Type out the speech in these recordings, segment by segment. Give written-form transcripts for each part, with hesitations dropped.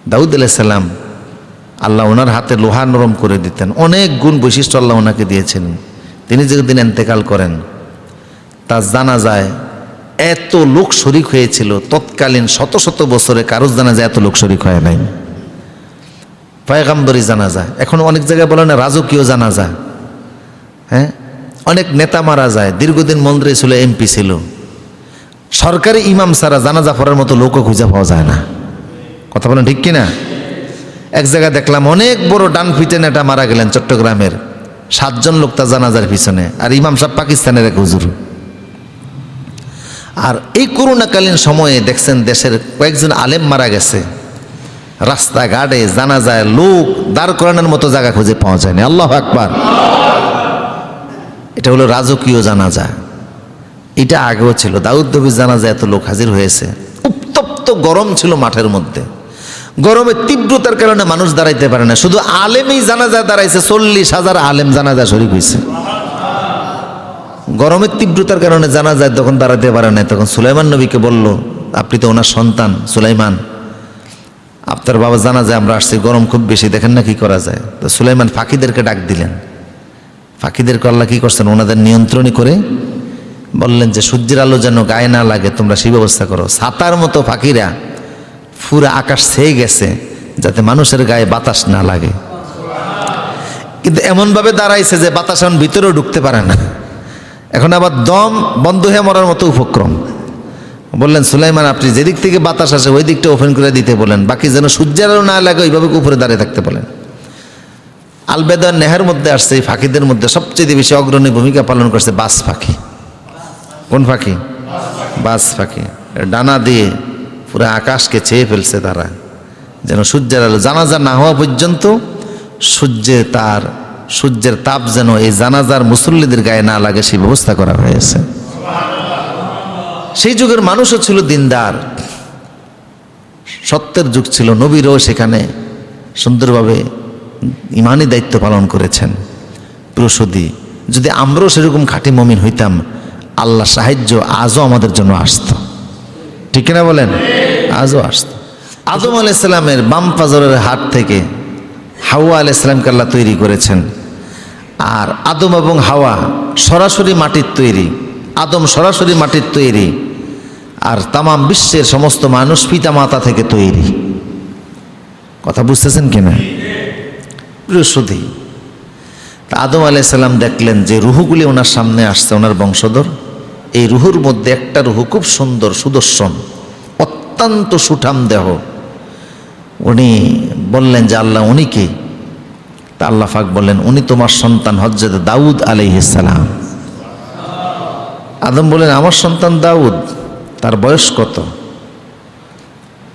দাউদ আলাইহিস সালাম আল্লাহ ওনার হাতে লোহা নরম করে দিতেন, অনেক গুণ বৈশিষ্ট্য আল্লাহ ওনাকে দিয়েছিলেন। তিনি যেদিন ইন্তেকাল করেন তার জানাজায় এত লোক শরিক হয়েছিল, তৎকালীন শত শত বছরে কারো জানাজায় এত লোক শরিক হয় নাই। পয়গম্বরী জানাজা, এখন অনেক জায়গায় বলে না রাজকীয় জানাজা, হ্যাঁ, অনেক নেতা মারা যায়, দীর্ঘদিন মন্ত্রী ছিল, এমপি ছিল, সরকারি ইমাম ছাড়া জানাজা পড়ার মতো লোকও খুঁজে পাওয়া যায় না। কথা বলেন ঠিক কিনা? এক জায়গায় দেখলাম অনেক বড় ডান পিটে নেতা মারা গেলেন চট্টগ্রামের, 7 জন লোক তার জানাজার পিছনে, আর ইমাম সাহেব পাকিস্তানের এক হুজুর। আর এই করোনাকালীন সময়ে দেখছেন দেশের কয়েকজন আলেম মারা গেছে, রাস্তাঘাটে জানাজায় লোক দাঁড় করানোর মতো জায়গা খুঁজে পাওয়া যায়নি। আল্লাহু আকবার। এটা হলো রাজকীয় জানাজা। এটা আগেও ছিল, দাউদ নবীর জানাজায় এত লোক হাজির হয়েছে। উত্তপ্ত গরম ছিল মাঠের মধ্যে, গরমের তীব্রতার কারণে মানুষ দাঁড়াইতে পারে না, শুধু আলেমই জানাজায় দাঁড়াইছে, 40,000 আলেম জানাজা শরীক হয়েছে। গরমের তীব্রতার কারণে জানাজায় তখন দাঁড়াতে পারে না। তখন সুলাইমান নবীকে বলল, আপনি তো ওনার সন্তান সুলাইমান, আপনার বাবা জানাজায় আমরা আসছি, গরম খুব বেশি, দেখেন না কি করা যায়। তো সুলাইমান ফাঁকিদেরকে ডাক দিলেন। ফাঁকিদেরকে আল্লাহ কি করছেন, ওনাদের নিয়ন্ত্রণই করে বললেন যে সূর্যের আলো যেন গায়ে না লাগে তোমরা সেই ব্যবস্থা করো। ছাতার মতো ফাঁকিরা পুরো আকাশ ছেয়ে গেছে যাতে মানুষের গায়ে বাতাস না লাগে, কিন্তু এমনভাবে দাঁড়াইছে যে বাতাস এখন ভিতরেও ঢুকতে পারে না। এখন আবার দম বন্ধ হয়ে মরার মতো উপক্রম। বললেন সুলাইমান আপনি যেদিক থেকে বাতাস আসে ওই দিকটা ওপেন করে দিতে বলেন, বাকি যেন সূর্যের আলো না লাগে ওইভাবে উপরে দাঁড়িয়ে থাকতে বলেন। আলবেদার নেহের মধ্যে আসছে, এই ফাঁকিদের মধ্যে সবচেয়ে বেশি অগ্রণী ভূমিকা পালন করছে বাস পাখি। কোন পাখি? বাস পাখি। ডানা দিয়ে পুরো আকাশকে ছেয়ে ফেলছে তারা, যেন সূর্যের আলো জানাজা না হওয়া পর্যন্ত সূর্যের তাপ যেন এই জানাজার মুসল্লিদের গায়ে না লাগে সেই ব্যবস্থা করা হয়েছে। সেই যুগের মানুষও ছিল দিনদার, সত্যের যুগ ছিল, নবীরও সেখানে সুন্দরভাবে ইমানি দায়িত্ব পালন করেছেন। প্রসূতি যদি আমরাও সেরকম খাঁটি মুমিন হইতাম, আল্লাহ সাহায্য আজও আমাদের জন্য আসত, ঠিক কিনা বলেন? আজও আসত। আদম আলাইহিস সালামের বাম পাজরের হাত থেকে হাওয়া আলাইহিস সালামকে আল্লাহ তৈরি করেছেন। আর আদম এবং হাওয়া সরাসরি মাটির তৈরি, আদম সরাসরি মাটির তৈরি, আর তামাম বিশ্বের সমস্ত মানুষ পিতা মাতা থেকে তৈরি। কথা বুঝতেছেন কিনা? বৃহস্পতি আদম আলাইহিস সালাম দেখলেন যে রুহগুলি ওনার সামনে আসছে, ওনার বংশধর। এই রুহুর মধ্যে একটা রুহু খুব সুন্দর, সুদর্শন, অত্যন্ত সুঠাম দেহ। উনি বললেন যে আল্লাহ উনি কে? তা আল্লাহ পাক বললেন উনি তোমার সন্তান হযরত দাউদ আলাইহিস সালাম। আদম বললেন আমার সন্তান দাউদ, তার বয়স কত?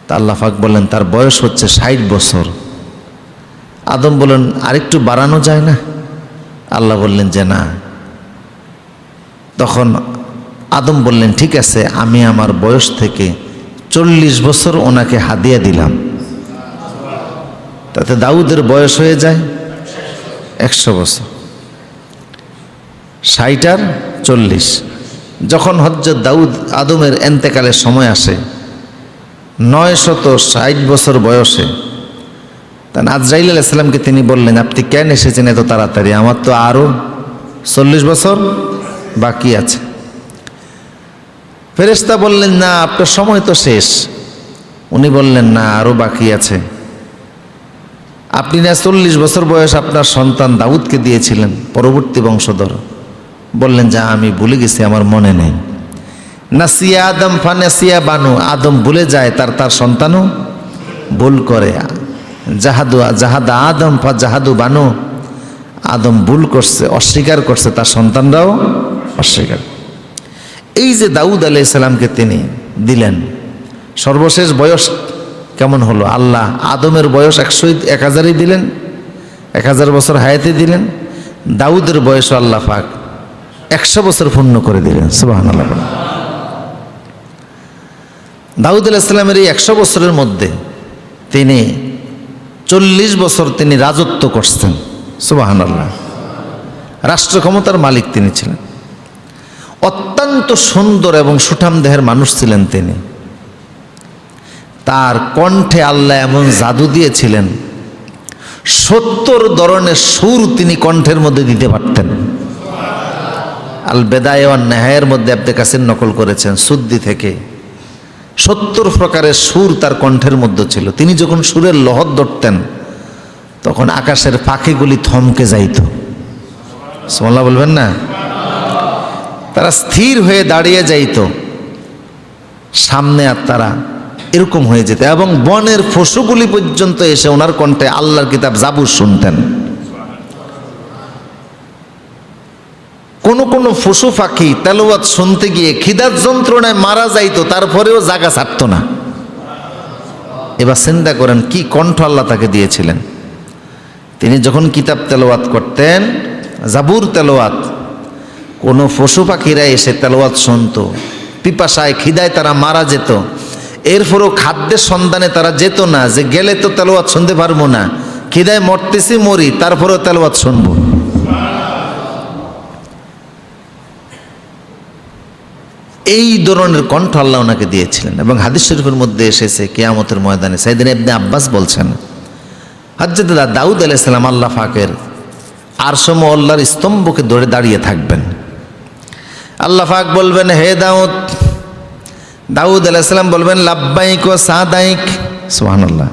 তা আল্লাহ পাক বললেন তার বয়স হচ্ছে 60 বছর। আদম বললেন আরেকটু বাড়ানো যায় না? আল্লাহ বললেন যে না। তখন আদম বললেন ঠিক আছে, আমি আমার বয়স থেকে 40 বছর ওনাকে হাদিয়া দিলাম, তাতে দাউদের বয়স হয়ে যায় 100 বছর। 60 আর 40। যখন হযরত দাউদ আদমের এন্তেকালের সময় আসে 960 বছর বয়সে, তখন আজরাইল আলাইহিস সালামকে তিনি বললেন আপনি কেন এসেছেন এত তাড়াতাড়ি, আমার তো আরও 40 বছর বাকি আছে। ফেরেশতা বললেন না আপনার সময় তো শেষ। উনি বললেন না আরও বাকি আছে। আপনি না 40 বছর বয়স আপনার সন্তান দাউদকে দিয়েছিলেন, পরবর্তী বংশধর। বললেন যা আমি ভুলে গেছি, আমার মনে নেই। নাসিয়া আদম ফানাসিয়া বানু, আদম ভুলে যায়, তার সন্তানও ভুল করে। জাহাদা আদম ফা জাহাদু বানু, আদম ভুল করছে, অস্বীকার করছে, তার সন্তানরাও অস্বীকার। এই যে দাউদ আলাইহিস সালামকে তিনি দিলেন, সর্বশেষ বয়স কেমন হলো? আল্লাহ আদমের বয়স 1000ই দিলেন, 1000 বছর হায়াতে দিলেন। দাউদের বয়স আল্লাহ পাক 100 বছর পূর্ণ করে দিলেন। সুবহানাল্লাহ। দাউদ আলাইহিস সালামের এই 100 বছরের মধ্যে তিনি 40 বছর তিনি রাজত্ব করছেন। সুবহানাল্লাহ। রাষ্ট্র ক্ষমতার মালিক তিনি ছিলেন। অত্যন্ত সুন্দর এবং সুঠাম দেহের মানুষ ছিলেন তিনি। তার কণ্ঠে আল্লাহ এমন জাদু দিয়েছিলেন, 70 ধরনের সুর তিনি কণ্ঠের মধ্যে দিতে পারতেন। আল বেদায়ে ওয়ান নেহায়ের মধ্যে আব্দে কাসির নকল করেছেন সুদ্দি থেকে, 70 প্রকারের সুর তার কণ্ঠের মধ্যে ছিল। তিনি যখন সুরের লহর ধরতেন তখন আকাশের পাখিগুলি থমকে যাইত। সুবহানাল্লাহ বলবেন না? তারা স্থির হয়ে দাঁড়িয়ে যাইত সামনে, আর তারা এরকম হয়ে যেত, এবং বনের পশুগুলি পর্যন্ত এসে ওনার কণ্ঠে আল্লাহর কিতাব জাবুর শুনতেন। কোন কোন পশু পাখি তেলাওয়াত শুনতে গিয়ে খিদার যন্ত্রণায় মারা যাইতো, তারপরেও জায়গা ছাড়তো না। এবার চিন্তা করেন কি কণ্ঠ আল্লাহ তাকে দিয়েছিলেন। তিনি যখন কিতাব তেলাওয়াত করতেন, জাবুর তেলাওয়াত, কোনো পশু পাখিরা এসে তেলাওয়াত শুনতো, পিপাসায় খিদায় তারা মারা যেত, এরপরও খাদ্যের সন্ধানে তারা যেত না যে গেলে তো তেলাওয়াত শুনতে পারবো না, খিদায় মরতেছি মরি, তারপরেও তেলাওয়াত শুনবো। এই ধরনের কণ্ঠ আল্লাহ ওনাকে দিয়েছিলেন। এবং হাদিস শরীফের মধ্যে এসেছে কিয়ামতের ময়দানে সাইয়েদনা ইবনে আব্বাস বলছেন, হযরত দাউদ আলাইহিস সালাম আল্লাহ পাকের আরশ আল্লাহর স্তম্ভকে ধরে দাঁড়িয়ে থাকবেন। আল্লাহ পাক বলবেন, হে দাউদ। দাউদ আলাইহিস সালাম বলবেন, লাব্বাইক ওয়া সাদাইক। সুবহানাল্লাহ।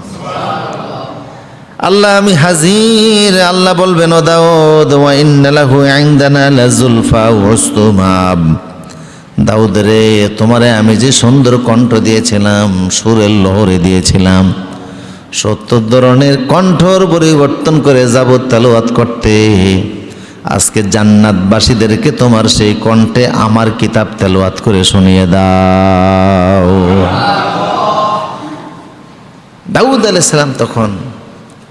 আল্লাহ আমি হাজির। আল্লাহ বলবেন, ও দাউদ, ওয়া ইন্না লাহু ইনদানা লাযুলফা ওয়া উসতুমাব। দাউদ রে, তোমারে আমি যে সুন্দর কণ্ঠ দিয়েছিলাম, সুরের লহরে দিয়েছিলাম, 70 ধরনের কণ্ঠর পরিবর্তন করে যাব তেলাওয়াত করতে। আজকে জান্নাতবাসীদেরকে তোমার সেই কণ্ঠে আমার কিতাব তেলাওয়াত করে শুনিয়ে দাও। দাউদ আলাইহিস সালাম তখন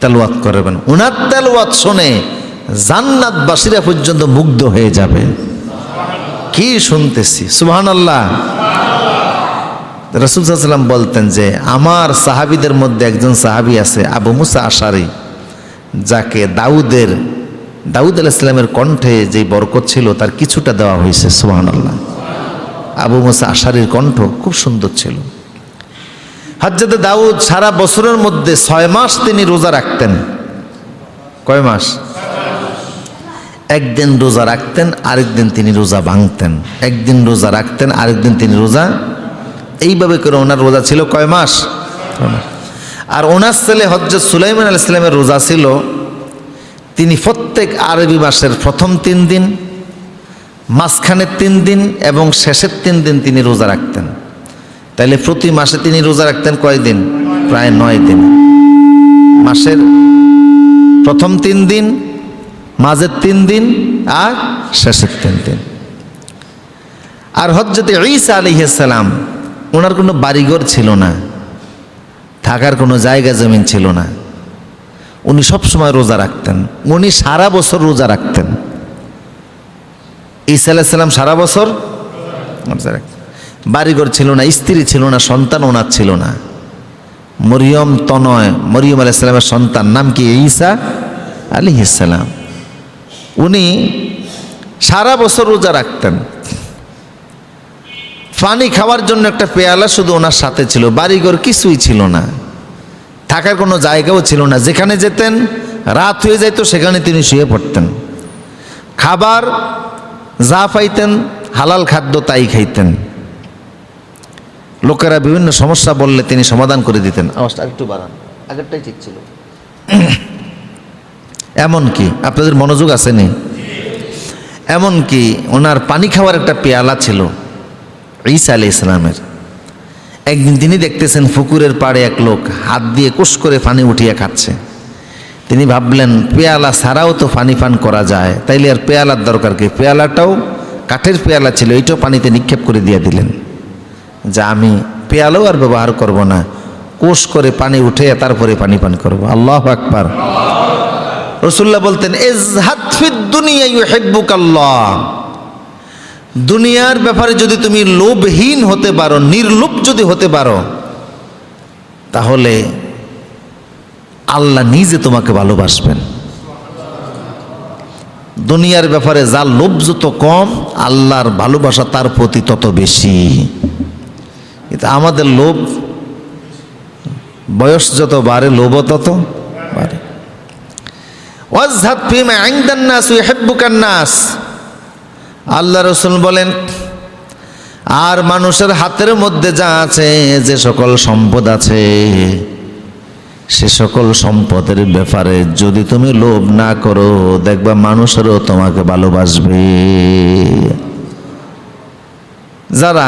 তেলাওয়াত করবেন, উনার তেলাওয়াত শুনে জান্নাতবাসীরা পর্যন্ত মুগ্ধ হয়ে যাবে। কি শুনতেছি! সুবহানাল্লাহ। রাসূল সাল্লাল্লাহু আলাইহি ওয়াসাল্লাম বলতেন যে আমার সাহাবীদের মধ্যে একজন সাহাবী আছে আবু মুসা আশারী, যাকে দাউদ আলাইহিস সালামের কণ্ঠে যে বরকত ছিল তার কিছুটা দেওয়া হয়েছে। সুবহানাল্লাহ। আবু মুসা আশারীর কণ্ঠ খুব সুন্দর ছিল। হযরত দাউদ সারা বছরের মধ্যে 6 মাস তিনি রোজা রাখতেন। কয় মাস? একদিন রোজা রাখতেন, আরেকদিন তিনি রোজা ভাঙতেন। একদিন রোজা রাখতেন, আরেকদিন তিনি রোজা, এইভাবে করে ওনার রোজা ছিল কয় মাস? আর ওনার ছেলে হযরত সুলাইমান আলাইহিস সালামের রোজা ছিল, তিনি প্রত্যেক আরবি মাসের প্রথম 3 দিন, মাঝখানের 3 দিন এবং শেষের 3 দিন তিনি রোজা রাখতেন। তাইলে প্রতি মাসে তিনি রোজা রাখতেন কয় দিন? প্রায় 9 দিন। মাসের প্রথম 3 দিন, মাঝের 3 দিন আর শেষের 3 দিন। আর হযরত ঈসা আলাইহিস সালাম, ওনার কোনো বাড়িঘর ছিল না, থাকার কোনো জায়গা জমিন ছিল না, উনি সব সময় রোজা রাখতেন। উনি সারা বছর রোজা রাখতেন। ঈসা আলাইহিস সালাম সারা বছর রোজা রাখতেন। বাড়িঘর ছিল না, স্ত্রী ছিল না, সন্তান ওনার ছিল না। মরিয়ম তনয়, মরিয়ম আলাইহিস সালামের সন্তান, নাম কি? ঈসা আলাইহিস সালাম। উনি সারা বছর রোজা রাখতেন। পানি খাওয়ার জন্য একটা পেয়ালা শুধু ওনার সাথে ছিল, বাড়িঘর কিছুই ছিল না, থাকার কোনো জায়গাও ছিল না। যেখানে যেতেন রাত হয়ে যাইত, সেখানে তিনি শুয়ে পড়তেন। খাবার যা পাইতেন হালাল খাদ্য তাই খাইতেন। লোকেরা বিভিন্ন সমস্যা বললে তিনি সমাধান করে দিতেন। আওয়াজটা একটু বাড়ান, আগেরটাই ঠিক ছিল। এমনকি আপনাদের মনোযোগ আসেনি, এমনকি ওনার পানি খাওয়ার একটা পেয়ালা ছিল ঈসা আলাইহিস সালামের। একদিন তিনি দেখতেছেন পুকুরের পাড়ে এক লোক হাত দিয়ে কুশ করে পানি উঠিয়ে খাচ্ছে। তিনি ভাবলেন পেয়ালা ছাড়াও তো পানি পান করা যায়, তাইলে আর পেয়ালার দরকার কি? পেয়ালাটাও কাঠের পেয়ালা ছিল, এইটাও পানিতে নিক্ষেপ করে দিয়ে দিলেন, যা আমি পেয়ালাও আর ব্যবহার করব না, কুশ করে পানি উঠে তারপরে পানি পান করব। আল্লাহু আকবার। রাসূলুল্লাহ বলতেন, ইজহাদ ফিদ দুনিয়া ইউহিব্বুকাল্লাহ। দুনিয়ার ব্যাপারে যদি তুমি লোভহীন হতে পারো, নির্লোভ যদি হতে পারো, তাহলে আল্লাহ নিজে তোমাকে ভালোবাসবেন। দুনিয়ার ব্যাপারে যার লোভ যত কম, আল্লাহর ভালোবাসা তার প্রতি তত বেশি। কিন্তু আমাদের লোভ বয়স যত বাড়ে লোভ তত বাড়ে। ওয়াজহাদ ফিমা ইনদান নাস ইউহিব্বুকান নাস, আল্লাহ রাসূল বলেন, আর মানুষের হাতের মধ্যে যা আছে, যে সকল সম্পদ আছে, সে সকল সম্পদের ব্যাপারে যদি তুমি লোভ না করো, দেখবা মানুষেরও তোমাকে ভালোবাসবে। যারা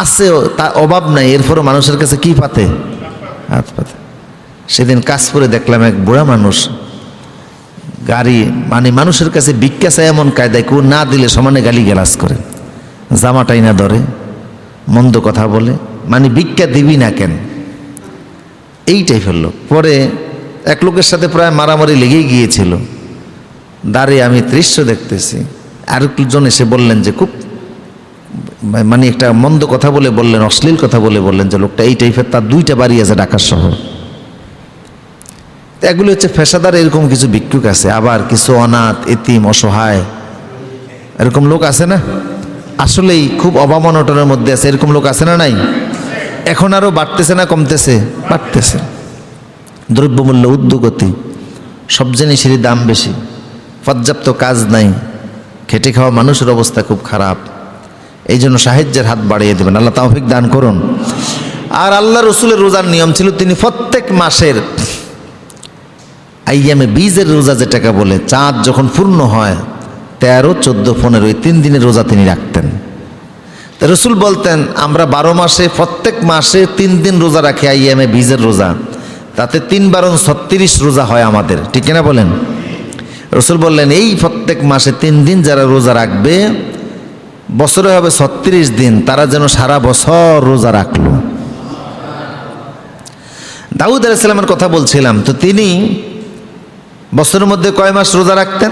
আছে তা অভাব নাই, এরপরও মানুষের কাছে কি পাতে? হাত পাতে। সেদিন কাশপুরে দেখলাম এক বুড়া মানুষ গাড়ি মানে মানুষের কাছে ভিক্ষা চায় এমন কায়দায়, কেউ না দিলে সমানে গালিগালাজ করে, জামাটাই না ধরে, মন্দ কথা বলে, মানে ভিক্ষা দিবি না কেন, এইটাই ফেললো। পরে এক লোকের সাথে প্রায় মারামারি লেগেই গিয়েছিল, দাঁড়িয়ে আমি দৃশ্য দেখতেছি। আরেকজন এসে বললেন যে খুব মানে একটা মন্দ কথা বলে বললেন, অশ্লীল কথা বলে বললেন যে লোকটা এই টাইপের, তার 2টা বাড়ি আছে ঢাকার শহর। এগুলো হচ্ছে পেশাদার, এরকম কিছু ভিক্ষুক আছে, আবার কিছু অনাথ এতিম অসহায় এরকম লোক আছে না, আসলেই খুব অভাব অনটনের মধ্যে আছে, এরকম লোক আছে না নাই? এখন আরো বাড়তেছে না কমতেছে? বাড়তেছে। দ্রব্যমূল্য ঊর্ধ্বগতি, সব জিনিসেরই দাম বেশি, পর্যাপ্ত কাজ নাই, খেটে খাওয়া মানুষের অবস্থা খুব খারাপ। এই জন্য সাহায্যের হাত বাড়িয়ে দেবেন, আল্লাহ তৌফিক দান করুন। আর আল্লাহ রসুলের রোজার নিয়ম ছিল, তিনি প্রত্যেক মাসের আইয়ামে বীজের রোজা যেটাকে বলে, চাঁদ যখন পূর্ণ হয় 13, 14, 15 এই 3 দিনের রোজা তিনি রাখতেন। তা রসুল বলতেন, আমরা 12 মাসে প্রত্যেক মাসে 3 দিন রোজা রাখি, আইয়ামে বীজের রোজা, তাতে 3 বার 36 রোজা হয় আমাদের, ঠিক না বলেন? রসুল বললেন, এই প্রত্যেক মাসে 3 দিন যারা রোজা রাখবে, বছরে হবে 36 দিন, তারা যেন সারা বছর রোজা রাখলো। দাউদ আলাইহিস সালামের কথা বলছিলাম, তো তিনি বছরের মধ্যে কয় মাস রোজা রাখতেন?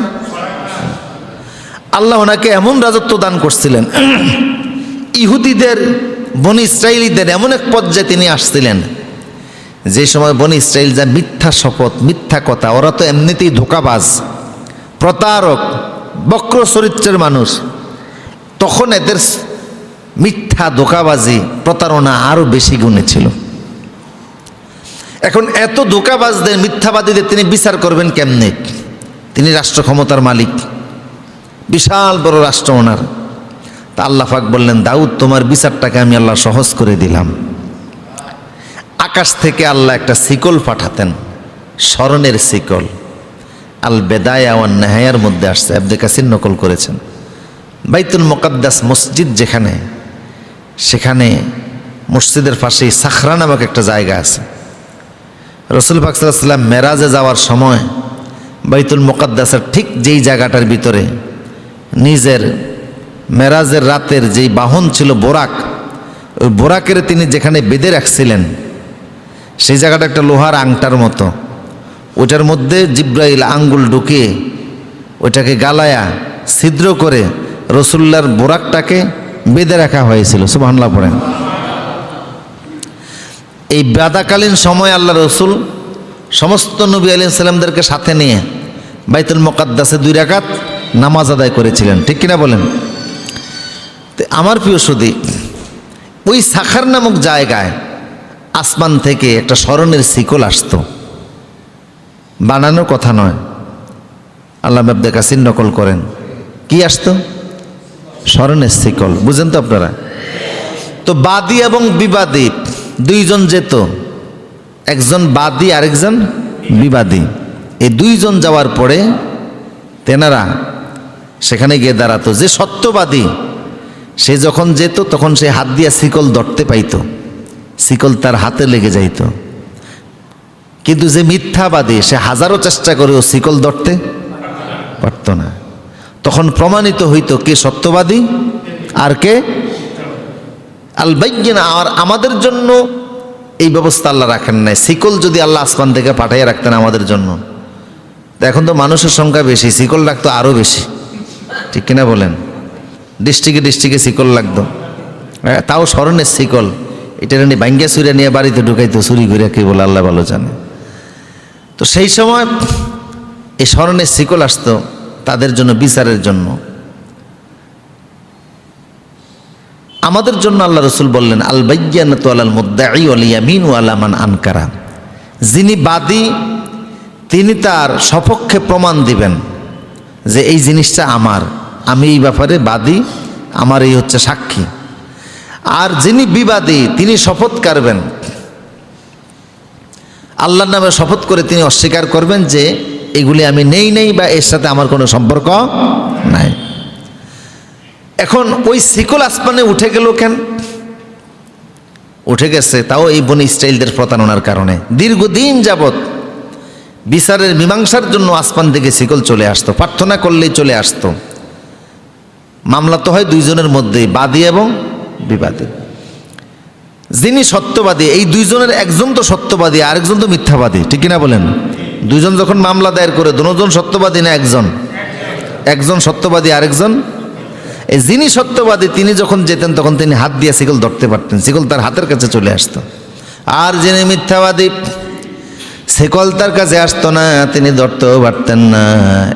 আল্লাহ ওনাকে এমন রাজত্ব দান করছিলেন, ইহুদিদের বনি ইসরাইলীদের এমন এক পর্যায়ে তিনি আসছিলেন, যে সময় বনি ইসরাইল যা মিথ্যা শপথ, মিথ্যা কথা, ওরা তো এমনিতেই ধোঁকাবাজ, প্রতারক, বক্র চরিত্রের মানুষ, তখন এদের মিথ্যা ধোঁকাবাজি প্রতারণা আরো বেশি গুণে ছিল। এখন এত ধোঁকাবাজদের, মিথ্যাবাদীদের তিনি বিচার করবেন কেমনে? তিনি রাষ্ট্র ক্ষমতার মালিক, বিশাল বড় রাষ্ট্র ওনার। তা আল্লাহ পাক বললেন, দাউদ তোমার বিচারটাকে আমি আল্লাহ সহজ করে দিলাম। আকাশ থেকে আল্লাহ একটা শিকল পাঠাতেন, স্মরণের শিকল। আল বেদায়া ওয়ান নেহায়ার মধ্যে আসছে, ইবনে কাসির নকল করেছেন। বাইতুল মুকাদ্দাস মসজিদ যেখানে, সেখানে মসজিদের পাশেই সাখরা নামক একটা জায়গা আছে। রসুল পাক সাল্লাল্লাহু আলাইহি ওয়াসাল্লাম মেরাজে যাওয়ার সময় বাইতুল মুকাদ্দাসের ঠিক যেই জায়গাটার ভিতরে নিজের মেরাজের রাতের যেই বাহন ছিল বোরাক, ওই বোরাকের তিনি যেখানে বেঁধে রাখছিলেন, সেই জায়গাটা একটা লোহার আংটার মতো, ওটার মধ্যে জিব্রাইল আঙ্গুল ঢুকিয়ে ওইটাকে গালায়া ছিদ্র করে রসুল্লাহর বোরাকটাকে বেঁধে রাখা হয়েছিল। সুবহানাল্লাহ পড়েন। এই বাদাকালীন সময় আল্লাহ রসুল সমস্ত নবী আলাইহিস সালামদেরকে সাথে নিয়ে বাইতুল মুকাদ্দাসে 2 রাকাত নামাজ আদায় করেছিলেন, ঠিক কিনা বলেন? তো আমার প্রিয় সুধী, ওই সাখার নামক জায়গায় আসমান থেকে একটা স্মরণের শিকল আসতো, বানানোর কথা নয়, আল্লাহ ইবনে কাসির নকল করেন। কি আসতো? স্মরণের শিকল। বুঝেন তো আপনারা? তো বাদী এবং বিবাদী 2 জন যেত, একজন বাদী আরেকজন বিবাদী। এই 2 জন যাওয়ার পরে তেনারা সেখানে গিয়ে দাঁড়াতো। যে সত্যবাদী সে যখন যেত, তখন সে হাত দিয়ে শিকল ধরতে পাইতো, শিকল তার হাতে লেগে যাইত। কিন্তু যে মিথ্যাবাদী, সে হাজারো চেষ্টা করেও শিকল ধরতে পারত না। তখন প্রমাণিত হইতো কে সত্যবাদী আর কে আল বাইয়িনা। আর আমাদের জন্য এই ব্যবস্থা আল্লাহ রাখেন নাই। শিকল যদি আল্লাহ আসমান থেকে পাঠিয়ে রাখতেন আমাদের জন্য, তো এখন তো মানুষের সংখ্যা বেশি, শিকল রাখতো আরও বেশি, ঠিক কিনা বলেন? ডিস্ট্রিক্টে ডিস্ট্রিক্টে শিকল লাগতো, তাও স্মরণের শিকল। এটা নিয়ে ভাঙ্গিয়া চুরিয়া নিয়ে বাড়িতে ঢুকাইতো, চুরি করে কে বলে আল্লাহ ভালো জানে। তো সেই সময় এই স্মরণের শিকল আসতো তাদের জন্য, বিচারের জন্য। আমাদের জন্য আল্লাহ রসুল বললেন আল বাইয়্যানাতু আলাল মুদ্দাঈ ওয়াল ইয়ামিনু আলা মান আনকারা, যিনি বাদী তিনি তার সপক্ষে প্রমাণ দিবেন যে এই জিনিসটা আমার, আমি এই ব্যাপারে বাদী, আমার এই হচ্ছে সাক্ষী। আর যিনি বিবাদী তিনি শপথ করবেন, আল্লাহর নামে শপথ করে তিনি অস্বীকার করবেন যে এগুলি আমি নেই বা এর সাথে আমার কোনো সম্পর্ক নাই। এখন ওই শিকল আসমানে উঠে গেল কেন? উঠে গেছে তাও এই বনি ইসরাইলদের প্রতারণার কারণে। দীর্ঘদিন যাবৎ বিচারের মীমাংসার জন্য আসমান থেকে শিকল চলে আসতো, প্রার্থনা করলেই চলে আসতো। মামলা তো হয় দুইজনের মধ্যেই, বাদী এবং বিবাদী। যিনি সত্যবাদী, এই দুইজনের একজন তো সত্যবাদী, আরেকজন তো মিথ্যাবাদী, ঠিক কিনা বলেন? দুইজন যখন মামলা দায়ের করে দুজন সত্যবাদী না একজন? একজন সত্যবাদী, আরেকজন। এই যিনি সত্যবাদী তিনি যখন যেতেন তখন তিনি হাত দিয়ে শিকল ধরতে পারতেন, শিকল তার হাতের কাছে চলে আসতো। আর যিনি মিথ্যাবাদী শিকল তার কাছে আসতো না, তিনি ধরতেও পারতেন না।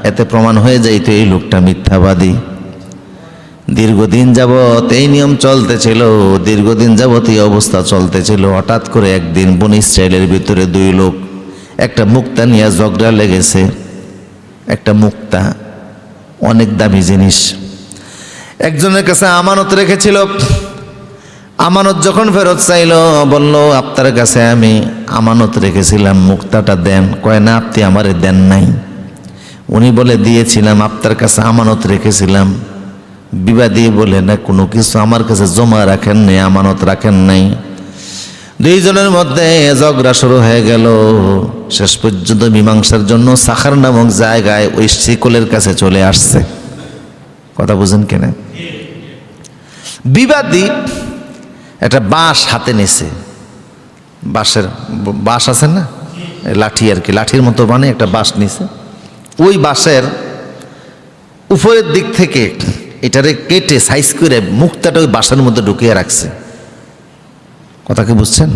এতে প্রমাণ হয়ে যাইতো এই লোকটা মিথ্যাবাদী। দীর্ঘদিন যাবৎ এই নিয়ম চলতেছিল, দীর্ঘদিন যাবৎ এই অবস্থা চলতেছিল। হঠাৎ করে একদিন বনি ইসরাইলের ভিতরে দুই লোক একটা মুক্তা নিয়ে ঝগড়া লেগেছে। একটা মুক্তা অনেক দামি জিনিস, একজনের কাছে আমানত রেখেছিল। আমানত যখন ফেরত চাইল, বলল আপনার কাছে আমি আমানত রেখেছিলাম, মুক্তাটা দেন। কয় না, আপনি আমারে দেন নাই। উনি বলে দিয়েছিলাম, আপনার কাছে আমানত রেখেছিলাম। বিবাদী বলে না, কোনো কিছু আমার কাছে জমা রাখেন নাই, আমানত রাখেন নাই। দুইজনের মধ্যে ঝগড়া শুরু হয়ে গেল। শেষ পর্যন্ত মীমাংসার জন্য সাখার নামক জায়গায় ওই শিকলের কাছে চলে আসছে। কথা বুঝেন কিনা? বিবাদী একটা বাঁশ হাতে নিছে, বাঁশের বাঁশ আছে না, লাঠি আর কি, লাঠির মতো বানিয়ে একটা বাঁশ নিছে। ওই বাঁশের উপরের দিক থেকে এটারে কেটে সাইজ করে মুক্তাটা ওই বাঁশের মধ্যে ঢুকিয়ে রাখছে। কথা কি বুঝছেন?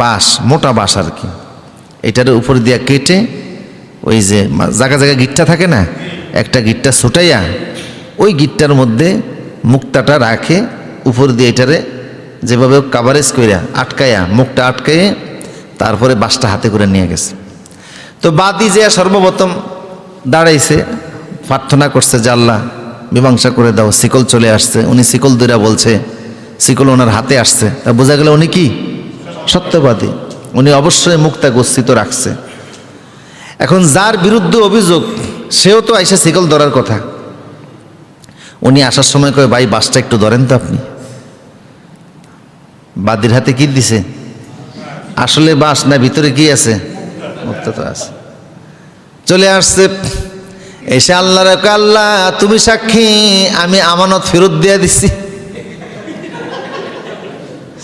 বাঁশ, মোটা বাঁশ আর কি, এটার উপর দিয়ে কেটে ওই যে জায়গা জায়গায় গিট্টা থাকে না, একটা গিট্টা ছুটাইয়া ওই গিট্টার মধ্যে মুক্তাটা রাখে, উপর দিয়ে এটারে যেভাবে কাভারেজ কইরা আটকায়া, মুখটা আটকায়ে তারপরে বাঁশটা হাতে করে নিয়ে গেছে। তো বাদী যে সর্বপ্রথম দাঁড়াইছে, প্রার্থনা করছে যে আল্লাহ মীমাংসা করে দাও। শিকল চলে আসছে, উনি শিকল দুইরা বলছে, শিকল ওনার হাতে আসছে। তা বোঝা গেল উনি কি সত্যবাদী, উনি অবশ্যই মুক্তা গচ্ছিত রাখছে। এখন যার বিরুদ্ধে অভিযোগ সেও তো আইসা শিকল ধরার কথা। উনি আসার সময় কয়, ভাই বাসটা একটু ধরেন তো আপনি। বাদীর হাতে কি দিছে? আসলে বাস না, ভিতরে কি আছে? মুক্তা তো আছে। চলে আসছে, এসে আল্লাহ রেখে, আল্লাহ তুমি সাক্ষী, আমি আমানত ফেরত দিয়ে দিচ্ছি।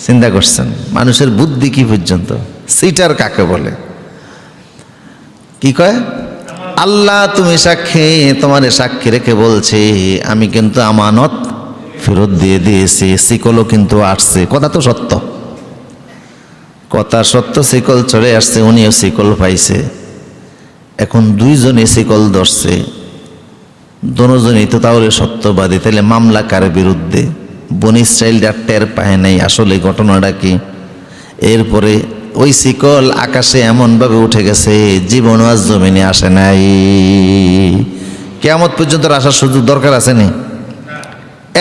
চিন্তা করছেন মানুষের বুদ্ধি কি পর্যন্ত? সিটার কাকে বলে? কি কয়? আল্লাহ তুমি সাক্ষী, তোমার সাক্ষী রেখে বলছি আমি কিন্তু আমানত ফেরত দিয়ে দিয়েছি, শিকলও কিন্তু আসছে। কথা তো সত্য, কথা সত্য, শিকল চলে আসছে, উনিও শিকল পাইছে। এখন দুইজনে শিকল ধরছে, দুজনই তো তাহলে সত্যবাদী। তাহলে মামলা কার বিরুদ্ধে? বনি ইসরাইলরা টের পায় নাই আসলে ঘটনাটা কি। এরপরে ওই শিকল আকাশে এমনভাবে উঠে গেছে, জীবন আজ জমিনে আসে নাই। কিয়ামত পর্যন্ত আসার সুযোগ দরকার আছে নি?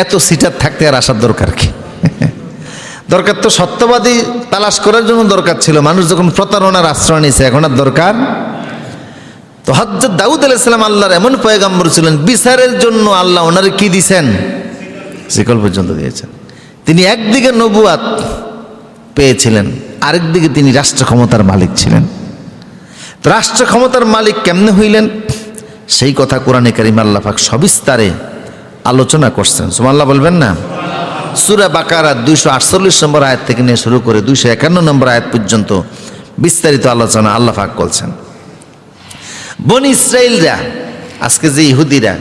এত সিটার থাকতে আর আসার দরকার কি? দরকার তো সত্যবাদী তালাশ করার জন্য দরকার ছিল। মানুষ যখন প্রতারণার আশ্রয় নিয়েছে, এখন আর দরকার। তো হযরত দাউদ আলাইহিস সালাম আল্লাহর এমন পয়গম্বর ছিলেন, বিচারের জন্য আল্লাহ ওনারে কি দিয়েছেন? শিকল পর্যন্ত দিয়েছেন। তিনি একদিকে নবুয়াত পেয়েছিলেন, আরেকদিকে তিনি রাষ্ট্র ক্ষমতার মালিক ছিলেন। রাষ্ট্র ক্ষমতার মালিক কেমনে হইলেন সেই কথা কোরআনে কারিমে আল্লাহ পাক সবিস্তারে আলোচনা করছেন। সুবহানাল্লাহ বলবেন না? সূরা বাকারা 248 নম্বর আয়াত থেকে নিয়ে শুরু করে 251 নম্বর আয়াত পর্যন্ত বিস্তারিত আলোচনা আল্লাহ পাক করছেন। বনি ইসরাইলরা, আজকে যে ইহুদিরা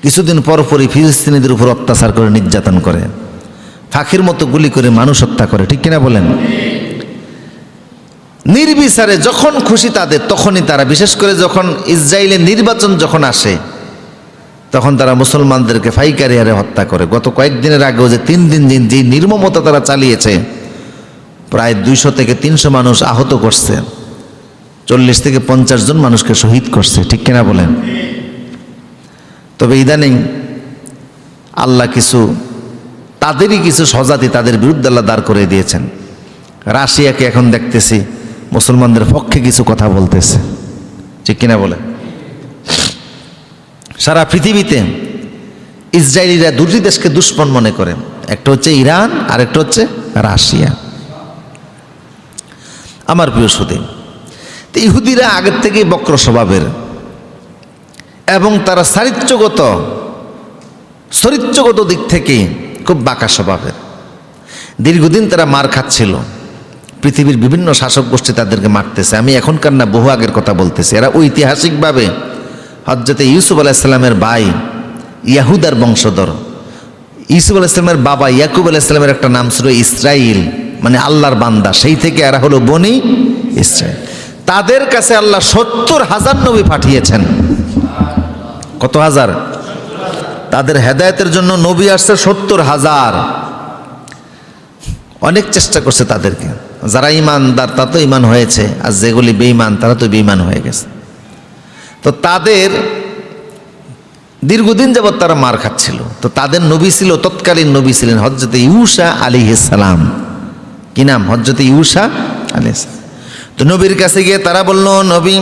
কিছুদিন পরপরই ফিলিস্তিনিদের উপর অত্যাচার করে, নির্যাতন করে, ফাঁকির মতো গুলি করে মানুষ হত্যা করে, ঠিক কিনা বলেন? নির্বিচারে যখন খুশি তাদের তখনই তারা, বিশেষ করে যখন ইসরায়েলের নির্বাচন যখন আসে তখন তারা মুসলমানদেরকে পাইকারি হারে হত্যা করে। গত কয়েকদিনের আগেও যে 3 দিন যে নির্মমতা তারা চালিয়েছে, প্রায় 200 থেকে 300 মানুষ আহত করছে, 40 থেকে 50 জন মানুষকে শহীদ করছে, ঠিক কিনা বলেন? তবে ইদানিং আল্লাহ তাদেরই কিছু স্বজাতি তাদের বিরুদ্ধে আল্লাহ দাঁড় করে দিয়েছেন। রাশিয়াকে এখন দেখতেছি মুসলমানদের পক্ষে কিছু কথা বলতেছে, ঠিক কিনা বলে? সারা পৃথিবীতে ইসরায়েলিরা 2টি দেশকে দুশ্মন মনে করে, একটা হচ্ছে ইরান আর একটা হচ্ছে রাশিয়া। আমার প্রিয় সুধী, ইহুদিরা আগের থেকেই বক্র স্বভাবের এবং তারা চরিত্রগত দিক থেকে খুব বাঁকা স্বভাবের। দীর্ঘদিন তারা মার খাচ্ছিল, পৃথিবীর বিভিন্ন শাসক গোষ্ঠী তাদেরকে মারতেছে। আমি এখনকার না, বহু আগের কথা বলতেছি। এরা ঐতিহাসিকভাবে হযরতে ইউসুফ আলাইহিস সালামের ভাই, ইয়াহুদার বংশধর। ইউসুফ আলাইহিস সালামের বাবা ইয়াকুব আলাইহিস সালামের একটা নাম ছিল ইসরাইল, মানে আল্লাহর বান্দা। সেই থেকে এরা হলো বনি ইসরাইল। তাদের কাছে আল্লাহ 70,000 নবী পাঠিয়েছেন। কত হাজার? তাদের হেদায়েতের জন্য নবী আসছে 70,000। অনেক চেষ্টা করছে তাদেরকে। যারা ঈমানদার তা তো ঈমান হয়েছে, আর যেগুলি বেঈমান তারা তো বেঈমান হয়ে গেছে। তো তাদের দীর্ঘদিন যাবৎ তারা মার খাচ্ছিল। তো তাদের নবী ছিল, তৎকালীন নবী ছিলেন হযরতে ইউসা আলাইহিস সালাম। কি নাম? হযরতে ইউসা আলাইহিস সালাম। তো নবীর কাছে গিয়ে তারা বলল, নবী,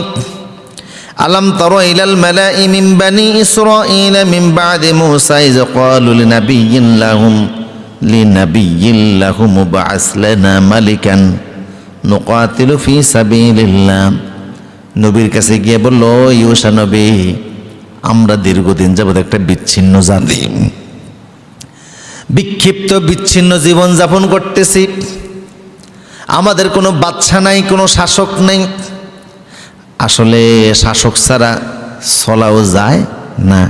আলাম তারা ইলাল মালাই মিন বানি ইসরাঈল মিন বাদি মূসা ইয ক্বালু লিনাবিয়্যিন লাহুম মুবআস লানা মালিকান নুকাতিলু ফি সাবিলিল্লাহ। নবীর কাছে গিয়ে বলল, ইউসা নবী, আমরা দীর্ঘদিন যাবৎ একটা বিচ্ছিন্ন জাতি, বিক্ষিপ্ত বিচ্ছিন্ন জীবন যাপন করতেছি। আমাদের কোনো বাদশা নাই, কোনো শাসক নেই। আসলে শাসক ছাড়া চলাও যায় না।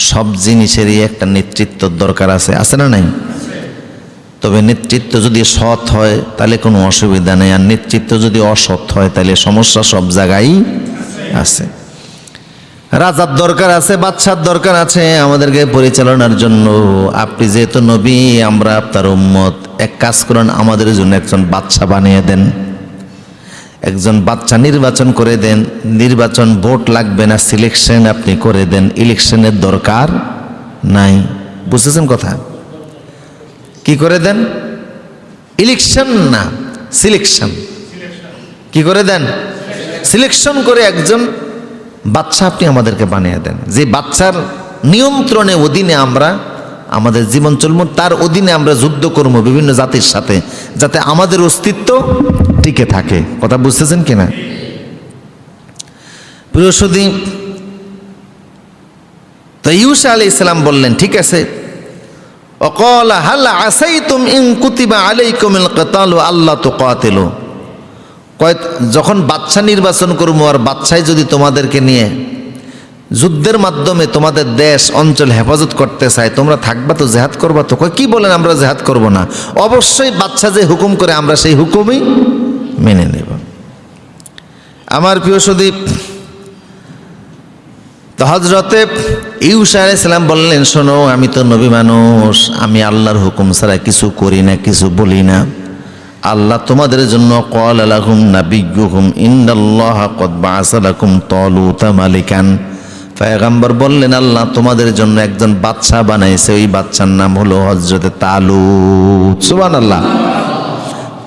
সব জিনিসেরই একটা নেতৃত্বর দরকার আছে না নাই? তবে নেতৃত্ব যদি সৎ হয় তাহলে কোনো অসুবিধা নেই, আর নেতৃত্ব যদি অসৎ হয় তাহলে সমস্যা সব জায়গায় আছে। রাজার দরকার আছে, বাদশার দরকার আছে আমাদেরকে পরিচালনার জন্য। আপনি যেহেতু নবী, আমরা আপনার উম্মত, এক কাজ করেন, আমাদের জন্য একজন বাদশা বানিয়ে দেন, একজন বাদশা নির্বাচন করে দেন। নির্বাচন ভোট লাগবে না, সিলেকশন আপনি করে দেন, ইলেকশনের দরকার নাই। বুঝতেছেন কথা? কি করে দেন? ইলেকশন না, সিলেকশন। কি করে দেন? সিলেকশন করে একজন বাদশা আপনি আমাদেরকে বানিয়ে দেন, যে বাদশার নিয়ন্ত্রণে অধীনে আমরা আমাদের জীবন চলবো, তার অধীনে আমরা যুদ্ধ করবো বিভিন্ন জাতির সাথে, যাতে আমাদের অস্তিত্ব টিকে থাকে। কথা বুঝতেছেন কিনা? প্রিয় সুধী, তো ইউসা আলাইহিস সালাম বললেন, ঠিক আছে। ওয়াকালা হাল আসাইতুম ইন কুতিবা আলাইকুমুল কিতালু আল্লা তুকাতিলু। যখন বাদশা নির্বাচন করবো, আর বাদশাই যদি তোমাদেরকে নিয়ে যুদ্ধের মাধ্যমে তোমাদের দেশ অঞ্চল হেফাজত করতে চায়, তোমরা থাকবা তো, জেহাদ করবা তো? কি বলেন আমরা জেহাদ করব না? অবশ্যই বাদশা যে হুকুম করে আমরা সেই হুকুমই মেনে নেব। আমার প্রিয় সুদীপ, তো হযরতে ইউসা আলাইহিস সালাম বললেন, শোনো, আমি তো নবী মানুষ, আমি আল্লাহর হুকুম ছাড়া কিছু করি না, কিছু বলি না। আল্লাহ তোমাদের জন্য ক্বালা লাহুম নাবিয়্যুহুম ইন্নাল্লাহা ক্বাদ বা'আসা লাকুম তালুতা মালিকান। পয়গম্বর বললেন, আল্লাহ তোমাদের জন্য একজন বাদশা বানাইছে, ওই বাদশার নাম হলো হযরতে তালুত। সুবহানাল্লাহ।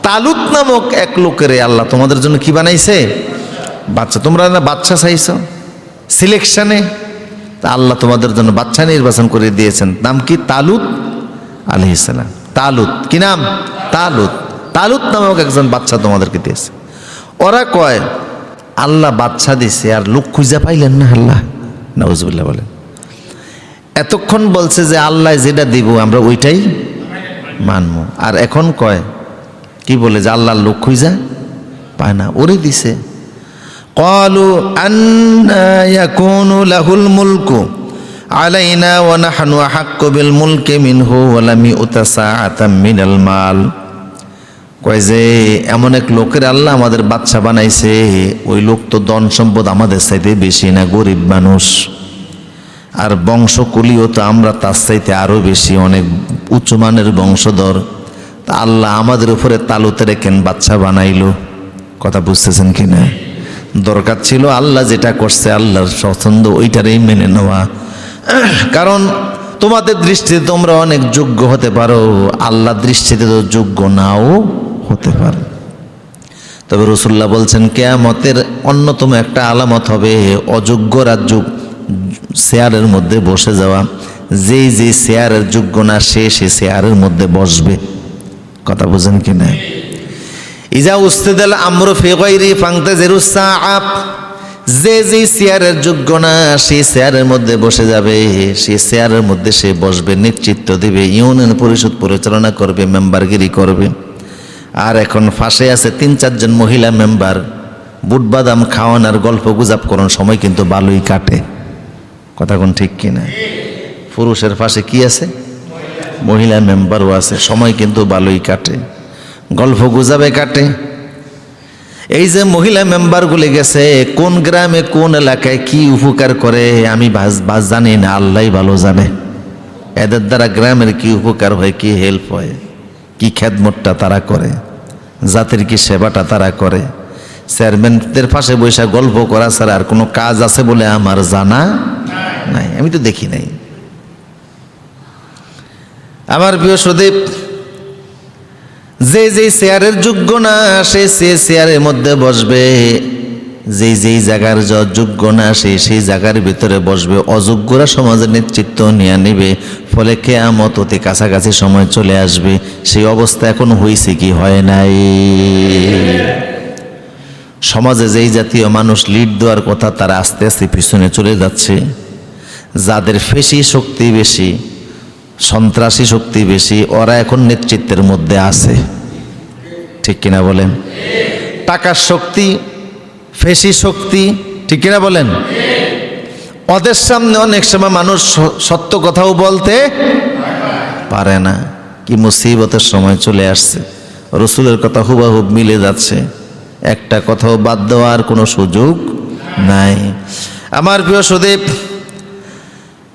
তালুত নামক এক লোকের আল্লাহ তোমাদের জন্য কি বানাইছে? বাদশা। তোমরা না বাদশা চাইছো সিলেকশনে, তা আল্লাহ তোমাদের জন্য বাদশা নির্বাচন করে দিয়েছেন। নাম কি? তালুত আলাইহিস সালাম। তালুত কি নাম? তালুত। তালুত নামক একজন বাদশা তোমাদেরকে দিয়েছে। ওরা কয়, আল্লাহ বাদশা দিছে আর লোক খুঁজে পাইলেন না? আল্লাহ নাউজুবিল্লাহ বলেন। এতক্ষণ বলছে যে আল্লাহ যেটা দিব আমরা ওইটাই মানবো, আর এখন কয় কি বলে যে আল্লাহর লোক খুঁজা পায় না, ওরে দিছে। ক্বালু আন্না ইয়াকুনু লাহুল মুলকু আলাইনা ওয়া নাহনু আহাক্কু বিল মুলকি মিনহু ওয়া লাম ইউতা সাআতাম মিনাল মাল। কয় যে এমন এক লোকের আল্লাহ আমাদের বাদশা বানাইছে, ওই লোক তো ধন সম্পদ আমাদের চাইতে বেশি না, গরিব মানুষ। আর বংশকুলীয় তো আমরা তার চাইতে আরও বেশি, অনেক উচ্চমানের বংশধর। তা আল্লাহ আমাদের উপরে তালুতে রেখেন বাচ্চা বানাইলো। কথা বুঝতেছেন কি না? দরকার ছিল আল্লাহ যেটা করছে আল্লাহর পছন্দ ওইটারই মেনে নেওয়া। কারণ তোমাদের দৃষ্টিতে তোমরা অনেক যোগ্য হতে পারো, আল্লাহর দৃষ্টিতে তো যোগ্য নাও হতে পারো। তবে রাসূলুল্লাহ বলছেন কিয়ামতের অন্যতম একটা আলামত হবে অযোগ্যরা চেয়ারের মধ্যে বসে যাওয়া। যেই যে চেয়ারের যোগ্য না সে চেয়ারের মধ্যে বসবে। কথা বুঝেন কি না? ইজা উস্তিদাল আমরু ফি গায়রি ফান্তাজিরুস সাআ, যে যে চেয়ারের যোগ্য না সেই চেয়ারের মধ্যে বসে যাবে, সেই চেয়ারের মধ্যে সে বসবে, নেতৃত্ব দেবে, ইউনিয়ন পরিষদ পরিচালনা করবে, মেম্বারগিরি করবে। আর এখন ফাঁসে আছে ৩-৪ জন মহিলা মেম্বার, বুট বাদাম খাওয়ান আর গল্প গুজব করার সময় কিন্তু ভালোই কাটে। কথা কোন ঠিক কিনা? পুরুষের পাশে কি আছে? মহিলা মেম্বারও আছে, সময় কিন্তু ভালোই কাটে, গল্প গুজবে কাটে। এই যে মহিলা মেম্বারগুলি গেছে কোন গ্রামে কোন এলাকায় কি উপকার করে আমি জানি না, আল্লাহই ভালো জানে। এদের দ্বারা গ্রামের কি উপকার হয়, কি হেল্প হয়, কি খেদমতটা তারা করে, জাতির কি সেবাটা তারা করে। চেয়ারম্যানদের পাশে বসে গল্প করা ছাড়া আর কোনো কাজ আছে বলে আমার জানা নাই, আমি তো দেখি নাই। আমার প্রিয় সুদীপ, যে যেই চেয়ারের যোগ্য না সেই চেয়ারের মধ্যে বসবে, যেই জায়গার যোগ্য না সেই জায়গার ভিতরে বসবে। অযোগ্যরা সমাজের নেতৃত্ব নিয়ে নেবে, ফলে কিয়ামত অতি কাছাকাছি সময় চলে আসবে। সেই অবস্থা এখন হয়েছে কি হয় নাই? সমাজে যেই জাতীয় মানুষ লিড দেওয়ার কথা তারা আস্তে আস্তে পিছনে চলে যাচ্ছে। যাদের পেশি শক্তি বেশি, সন্ত্রাসী শক্তি বেশি, ওরা এখন নেতৃত্বের মধ্যে আছে। ঠিক কিনা বলেন? টাকার শক্তি, পেশি শক্তি, ঠিক কিনা বলেন? ওদের সামনে অনেক সময় মানুষ সত্য কথাও বলতে পারে না। কি মুসিবতের সময় চলে আসছে, রসুলের কথা হুবহুব মিলে যাচ্ছে, একটা কথাও বাদ দেওয়ার কোনো সুযোগ নাই। আমার প্রিয় সুদীপ,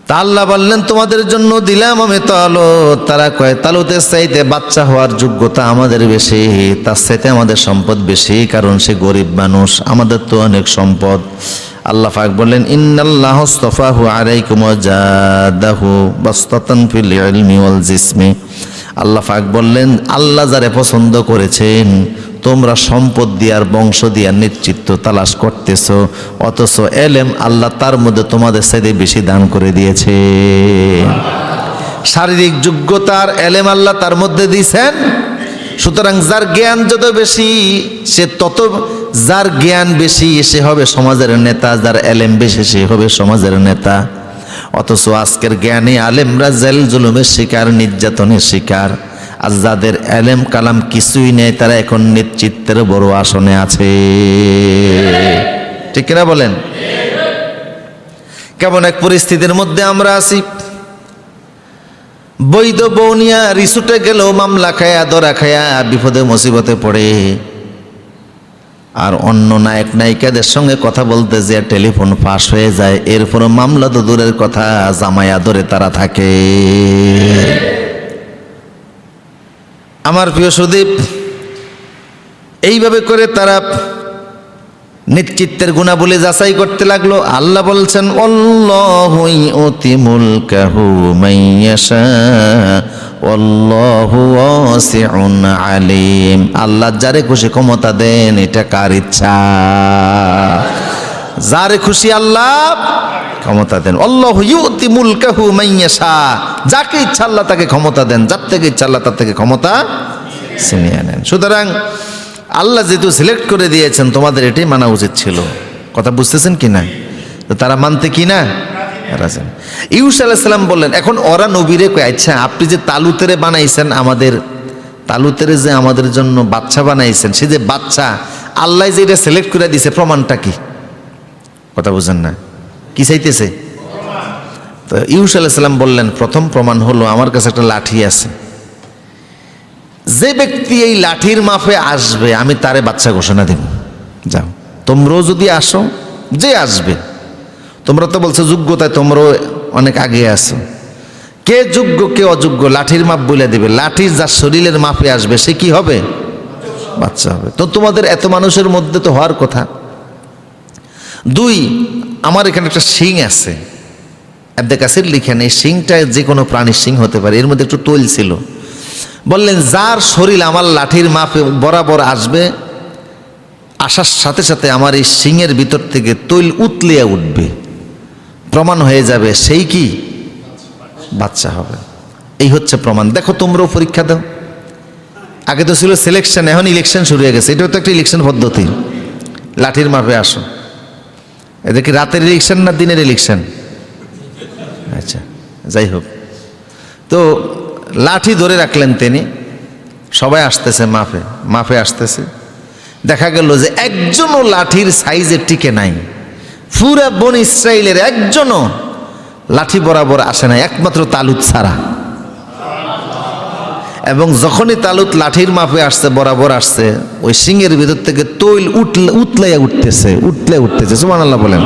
তা আল্লাহ বললেন তোমাদের জন্য দিলাম আমি তালুত। তারা কয় তালুতের চাইতে বাচ্চা হওয়ার যোগ্যতা আমাদের বেশি, তার চাইতে আমাদের সম্পদ বেশি, কারণ সে গরিব মানুষ, আমাদের তো অনেক সম্পদ। আল্লাহ পাক বললেন ইন্নাল্লাহু আস্তাফাহু আলাইকুম ওয়া জাদাহু বাসতাতান ফিল ইলমি ওয়াল জিসমি। আল্লাহ পাক বললেন আল্লাহ যারে পছন্দ করেছেন তোমরা সম্পদ দিয়ার বংশ দিয়ার নেতৃত্ব তালাশ করতেছো, অথচ এলেম আল্লাহ তার মধ্যে তোমাদের চাইতে বেশি দান করে দিয়েছে। শারীরিক যোগ্যতার এলেম আল্লাহ তার মধ্যে দিয়েছেন। সুতরাং যার জ্ঞান যত বেশি সে তত, যার জ্ঞান বেশি সে হবে সমাজের নেতা, যার এলেম বেশি সে হবে সমাজের নেতা। অথচ আজকের জ্ঞানী আলেমরা জেল জুলুমের শিকার, নির্যাতনের শিকার। আর যাদের এলেম কালাম কিছুই নেই তারা এখন নেতৃত্বের বড় আসনে আছে। ঠিক কিনা বলেন? কেমন এক পরিস্থিতির মধ্যে আমরা আছি। বৈধ বৌনিয়া রিসুটে গেলেও মামলা খায়া ধরা খায়া বিপদে মুসিবতে পড়ে, আর অন্য নায়ক নায়িকাদের সঙ্গে কথা বলতে যে টেলিফোন ফাঁস হয়ে যায়, এরপরও মামলা তো দূরের কথা, জামায়া ধরে তারা থাকে। আমার প্রিয় সুদীপ, এইভাবে করে তারা নেতৃত্বের গুণাবলী যাচাই করতে লাগলো। আল্লাহ বলছেন আল্লাহু ইউতি মুলকাহু মাইয়াশা আল্লাহু ওয়াসিউন আলিম। আল্লাহ যারে খুশি ক্ষমতা দেন, এটা কার ইচ্ছা? যারে খুশি আল্লাহ ক্ষমতা দেন। আল্লাহু ইউতি মুলকাহু মাইয়াশা, যাকে ইচ্ছা আল্লাহ তাকে ক্ষমতা দেন, যার থেকে ইচ্ছা আল্লাহ তার থেকে ক্ষমতা ছিনিয়ে নেন। সুতরাং আল্লাহ যেহেতু সিলেক্ট করে দিয়েছেন তোমাদের এটাই মানা উচিত ছিল। কথা বুঝতেছেন কি না? তো তারা মানতে কি না রাজি। ইউসুফ আলাইহিস সালাম বললেন, এখন ওরা নবীরে কয় আচ্ছা আপনি যে তালুতেরে বানাইছেন, আমাদের তালুতেরে যে আমাদের জন্য বাচ্চা বানাইছেন, সে যে বাচ্চা আল্লাহ যে এটা সিলেক্ট করে দিয়েছে, প্রমাণটা কি? কথা বুঝেন না? কি চাইতেছে? তো ইউসুফ আলাইহিস সালাম বললেন প্রথম প্রমাণ হলো আমার কাছে একটা লাঠি আছে, যে ব্যক্তি এই লাঠির মাপে আসবে আমি তারে বাচ্চা ঘোষণা দেব। যাও তোমরাও যদি আসো, যে আসবে, তোমরা তো বলছো যোগ্যতায় তোমরাও অনেক আগে আছো, কে যোগ্য কে অযোগ্য লাঠির মাপ বলে দেবে। লাঠির যার শরীরের মাপে আসবে সে কি হবে? বাচ্চা হবে। তো তোমাদের এত মানুষের মধ্যে তো হওয়ার কথা। 2, আমার এখানে একটা শিং আছে, ইবনে কাসির লিখেন এই শিংটা যে কোনো প্রাণীর শিং হতে পারে, এর মধ্যে একটু তৈল ছিল। বললেন যার শরীর আমার লাঠির মাপে বরাবর আসবে, আসার সাথে সাথে আমার এই শিংয়ের ভিতর থেকে তৈল উতলিয়ে উঠবে, প্রমাণ হয়ে যাবে সেই কি বাচ্চা হবে। এই হচ্ছে প্রমাণ। দেখো তোমরাও পরীক্ষা দাও। আগে তো ছিল সিলেকশন, এখন ইলেকশন শুরু হয়ে গেছে। এটাও তো একটা ইলেকশন পদ্ধতি। লাঠির মাপে আসো, এটা কি রাতের ইলেকশন না দিনের ইলেকশন? আচ্ছা, যাই হোক, তো লাঠি ধরে রাখলেন তিনি, সবাই আসতেছে মাপে মাপে আসতেছে। দেখা গেল যে একজনও লাঠির সাইজে টিকে নাই, পুরা বনি ইসরাইলের একজনও লাঠি বরাবর আসে নাই, একমাত্র তালুত ছাড়া। এবং যখনই তালুত লাঠির মাপে আসছে, বরাবর আসছে, ওই সিংহের ভিতর থেকে তৈল উতলে উঠতেছে। সুবহানাল্লাহ বলেন।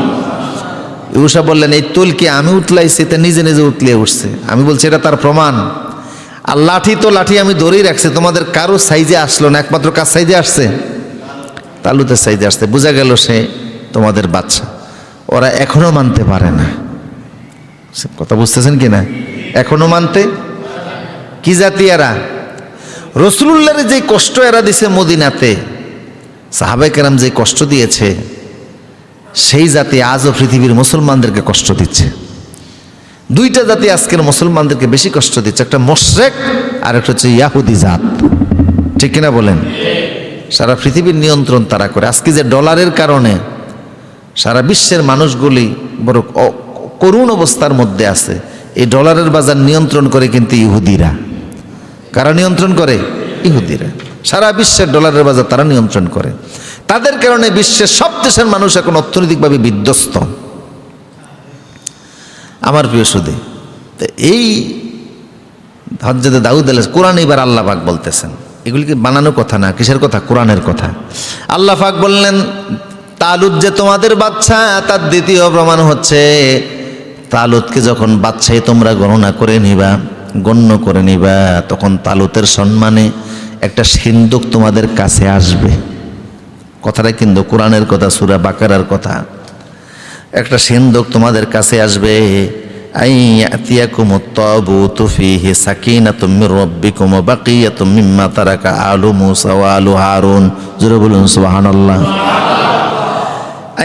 ইউসা বললেন এই তৈল কি আমি উতলাইছি? তা নিজে নিজে উতলিয়ে উঠছে। আমি বলছি এটা তার প্রমাণ। আর লাঠি তো লাঠি আমি ধরেই রাখছি, তোমাদের কারো সাইজে আসলো না, একমাত্র কার সাইজে আসছে? তালুতের সাইজে আসছে। বোঝা গেল সে তোমাদের বাচ্চা। ওরা এখনো মানতে পারে না। কথা বুঝতেছেন কি না? এখনো মানতে, কি জাতি এরা? রাসূলুল্লাহর যে কষ্ট এরা দিছে মদিনাতে, সাহাবায়ে কেরাম যে কষ্ট দিয়েছে, সেই জাতি আজও পৃথিবীর মুসলমানদেরকে কষ্ট দিচ্ছে। 2টা জাতি আজকের মুসলমানদেরকে বেশি কষ্ট দিচ্ছে, একটা মুশরিক আর একটা হচ্ছে ইহুদি জাত। ঠিক কিনা বলেন? সারা পৃথিবীর নিয়ন্ত্রণ তারা করে। আজকে যে ডলারের কারণে সারা বিশ্বের মানুষগুলি বড় করুণ অবস্থার মধ্যে আছে, এই ডলারের বাজার নিয়ন্ত্রণ করে কিন্তু ইহুদিরা। কারা নিয়ন্ত্রণ করে? ইহুদিরা। সারা বিশ্বের ডলারের বাজার তারা নিয়ন্ত্রণ করে। তাদের কারণে বিশ্বের সব দেশের মানুষ এখন অর্থনৈতিকভাবে বিধ্বস্ত। আমার প্রিয় সুধী, এই হযরত দাউদ আলাইহিস কোরআন এবার আল্লাহ পাক বলতেছেন, এগুলি কি বানানো কথা না, কিসের কথা? কোরআনের কথা। আল্লাহ পাক বললেন তালুত যে তোমাদের বাচ্চা, তার দ্বিতীয় প্রমাণ হচ্ছে তালুতকে যখন বাচ্চাই তোমরা গণনা করে নিবা, গণ্য করে নিবা, তখন তালুতের সম্মানে একটা সিন্দুক তোমাদের কাছে আসবে। কথাটা কিন্তু কোরআনের কথা, সূরা বাকারার কথা। একটা সিন্দুক তোমাদের কাছে আসবে। আইয়াতিয়াকুমুত তাবুতু ফীহি সাকিনাতুম মির রাব্বিকুম ওয়া বাকিয়াতুম মিম্মা তারাকা আলু মূসা ওয়া আলু হারুন। জোরে বলুন সুবহানাল্লাহ।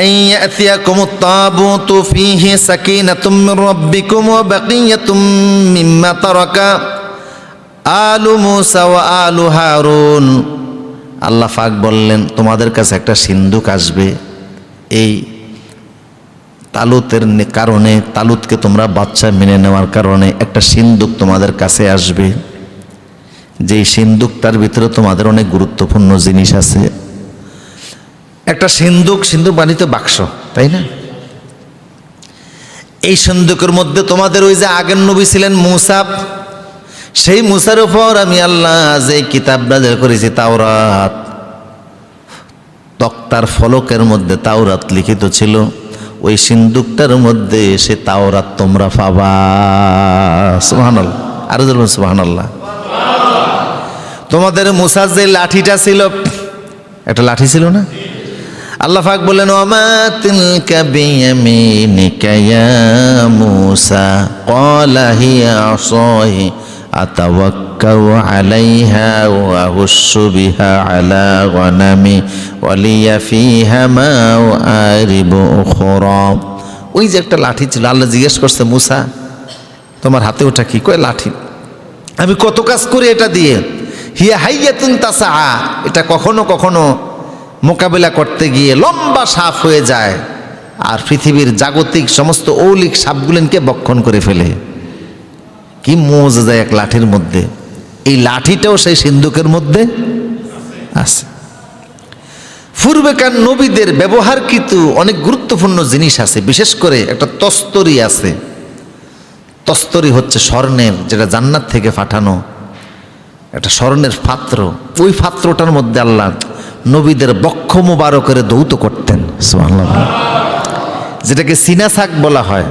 আইয়াতিয়াকুমুত তাবুতু ফীহি সাকিনাতুম মির রাব্বিকুম ওয়া বাকিয়াতুম মিম্মা তারাকা আলু মূসা ওয়া আলু হারুন। আল্লাহ পাক বললেন তোমাদের কাছে একটা সিন্দুক আসবে। এই তালুতের কারণে, তালুতকে তোমরা বাচ্চা মেনে নেওয়ার কারণে একটা সিন্দুক তোমাদের কাছে আসবে। যেই সিন্দুকটার ভিতরে তোমাদের অনেক গুরুত্বপূর্ণ জিনিস আছে। একটা সিন্দুক, সিন্দুক বানিত বাক্স, তাই না? এই সিন্দুকের মধ্যে তোমাদের ওই যে আগের নবী ছিলেন মূসা, সেই মূসার উপর আমি আল্লাহ যে কিতাব নাযিল করেছি তাওরাত, তক্তার ফলকের মধ্যে তাওরাত লিখিত ছিল। ওই সিন্দুকটার মধ্যে সে তাওরাত তোমরা পাবা। সুবহানাল্লাহ, আরো বলুন সুবহানাল্লাহ। তোমাদের মূসার যে লাঠিটা ছিল, একটা লাঠি ছিল না? আল্লাহ পাক বললেন ওমা তিলকা বিয়ামিনিকা ইয়া মূসা ক্বালা হিয়া আসাই আতাওয়াক্কাউ আলাইহা ওয়া আহুশু বিহা আলা গনামি ওয়া লিয়া ফীহা মাআরিবু উখরা। ওই যে একটা লাঠি ছিল, আল্লাহ জিজ্ঞেস করছে মূসা তোমার হাতে ওটা কি? কয় লাঠি। আমি কত কাজ করি এটা দিয়ে। হিয়া হাইয়াতুন তাসআ, এটা কখনো কখনো মোকাবেলা করতে গিয়ে লম্বা সাপ হয়ে যায় আর পৃথিবীর জাগতিক সমস্ত ঔলিক সাপগুলোকে বক্ষণ করে ফেলে। কি মুজিজা এক লাঠির মধ্যে। এই লাঠিটাও সেই সিন্দুকের মধ্যে আছে। পূর্বেকার নবীদের ব্যবহারকৃত অনেক গুরুত্বপূর্ণ জিনিস আছে। বিশেষ করে একটা তস্তরি আছে। তস্তরি হচ্ছে স্বর্ণের, যেটা জান্নাত থেকে পাঠানো একটা স্বর্ণের পাত্র। ওই পাত্রটার মধ্যে আল্লাহ নবীদের বক্ষ মোবারকের দৌত করতেন, সুবহানাল্লাহ, যেটাকে সিনা শাক বলা হয়।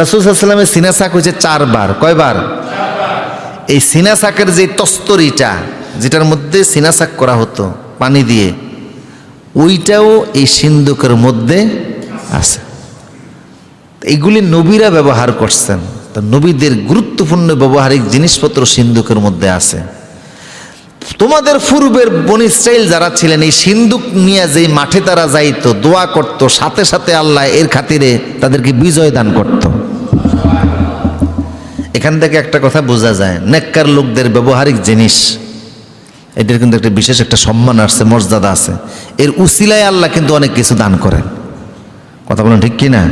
রাসূল সাল্লাল্লাহু আলাইহি ওয়াসাল্লামের সিনা শাক হয়েছে 4 বার। কয়বার? এই সিনা শাকের যে তস্তরিটা, যেটার মধ্যে সিনা শাক করা হতো পানি দিয়ে, ওইটাও এই সিন্দুকের মধ্যে আছে। এইগুলি নবীরা ব্যবহার করছেন। তো নবীদের গুরুত্বপূর্ণ ব্যবহারিক জিনিসপত্র সিন্দুকের মধ্যে আছে। তোমাদের পূর্বের বনী ইসরাইল যারা ছিলেন, এই সিন্দুক নিয়ে যেই মাঠে তারা যাইতো, দোয়া করত, সাথে সাথে আল্লাহ এর খাতিরে তাদেরকে বিজয় দান করত। এখান থেকে একটা কথা বোঝা যায়, নেককার লোকদের ব্যবহারিক জিনিস, এটার কিন্তু একটা বিশেষ একটা সম্মান আছে, মর্যাদা আছে। এর উসিলায় আল্লাহ কিন্তু অনেক কিছু দান করেন। কথা বলেন ঠিক কি না?